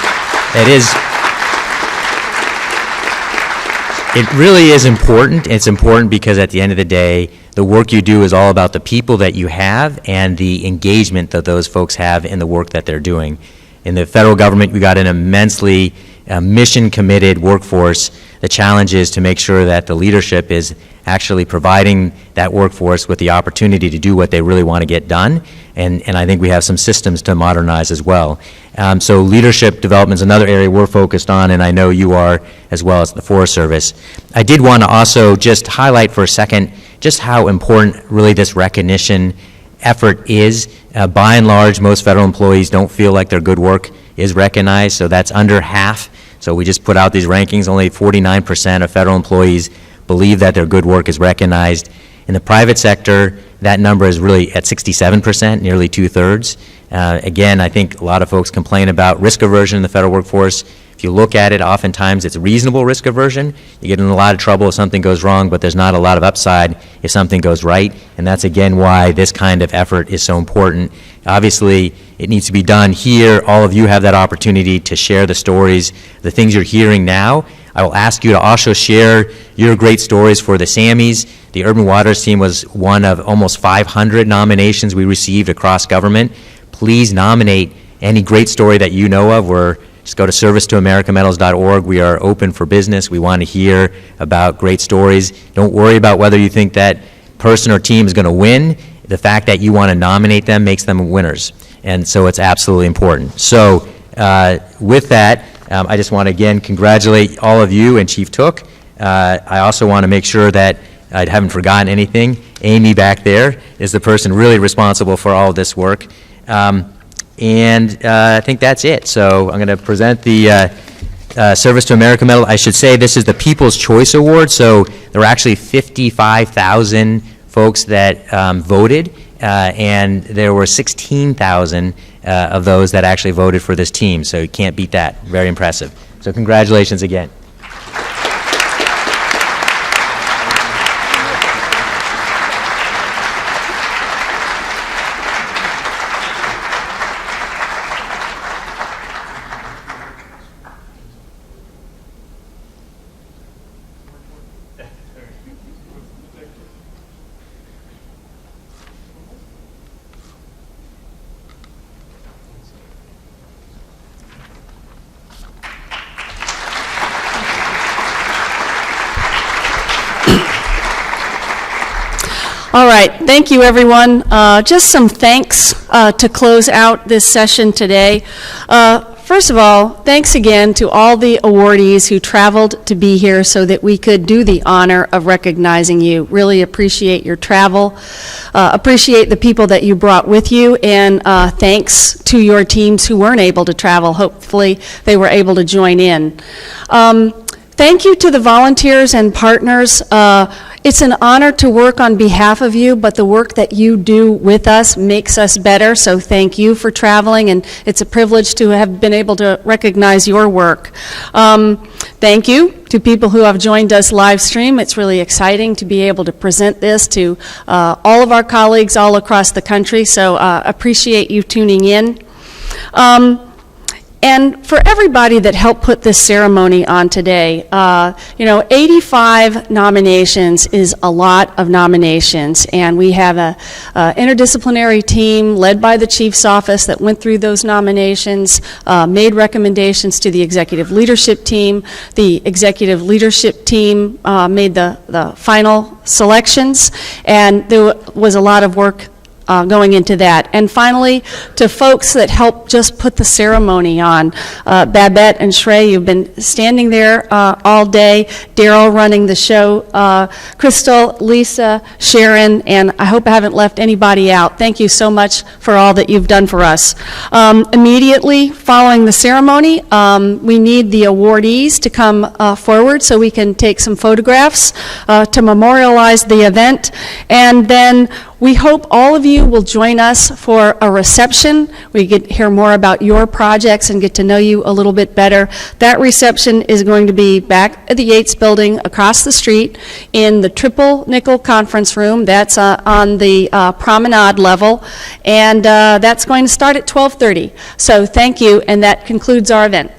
it really is important. It's important because at the end of the day, the work you do is all about the people that you have and the engagement that those folks have in the work that they're doing. In the federal government, we got an immensely mission-committed workforce. The challenge is to make sure that the leadership is actually providing that workforce with the opportunity to do what they really want to get done, and I think we have some systems to modernize as well. So leadership development is another area we're focused on, and I know you are as well as the Forest Service. I did want to also just highlight for a second just how important really this recognition effort is. By and large, most federal employees don't feel like their good work is recognized, so that's under half. So we just put out these rankings. Only 49% of federal employees believe that their good work is recognized. In the private sector, that number is really at 67%, nearly 2/3. Again, I think a lot of folks complain about risk aversion in the federal workforce. If you look at it, oftentimes it's reasonable risk aversion. You get in a lot of trouble if something goes wrong, but there's not a lot of upside if something goes right. And that's, again, why this kind of effort is so important. Obviously, it needs to be done here. All of you have that opportunity to share the stories, the things you're hearing now. I will ask you to also share your great stories for the Sammys. The Urban Waters team was one of almost 500 nominations we received across government. Please nominate any great story that you know of. Just go to servicetoamericamedals.org. We are open for business. We want to hear about great stories. Don't worry about whether you think that person or team is going to win. The fact that you want to nominate them makes them winners. And so it's absolutely important. So with that, I just want to again congratulate all of you and Chief Took. I also want to make sure that I haven't forgotten anything. Amy back there is the person really responsible for all of this work. And I think that's it. So I'm going to present the Service to America Medal. I should say this is the People's Choice Award. So there were actually 55,000 folks that voted, and there were 16,000 of those that actually voted for this team. So you can't beat that. Very impressive. So congratulations again. All right, thank you, everyone. Just some thanks to close out this session today. First of all, thanks again to all the awardees who traveled to be here so that we could do the honor of recognizing you. Really appreciate your travel, appreciate the people that you brought with you, and thanks to your teams who weren't able to travel. Hopefully, they were able to join in. Thank you to the volunteers and partners. It's an honor to work on behalf of you, but the work that you do with us makes us better, so thank you for traveling, and it's a privilege to have been able to recognize your work. Thank you to people who have joined us live stream. It's really exciting to be able to present this to all of our colleagues all across the country, so appreciate you tuning in. And for everybody that helped put this ceremony on today, 85 nominations is a lot of nominations, and we have a interdisciplinary team led by the Chief's office that went through those nominations, made recommendations to the executive leadership team. The executive leadership team made the final selections, and there was a lot of work going into that. And finally, to folks that helped just put the ceremony on, Babette and Shrey, you've been standing there all day, Daryl running the show, Crystal, Lisa, Sharon, and I hope I haven't left anybody out. Thank you so much for all that you've done for us. Immediately following the ceremony, we need the awardees to come forward so we can take some photographs to memorialize the event, and then we hope all of you will join us for a reception. We get to hear more about your projects and get to know you a little bit better. That reception is going to be back at the Yates Building across the street in the Triple Nickel Conference Room. That's on the promenade level, and that's going to start at 12:30. So thank you, and that concludes our event.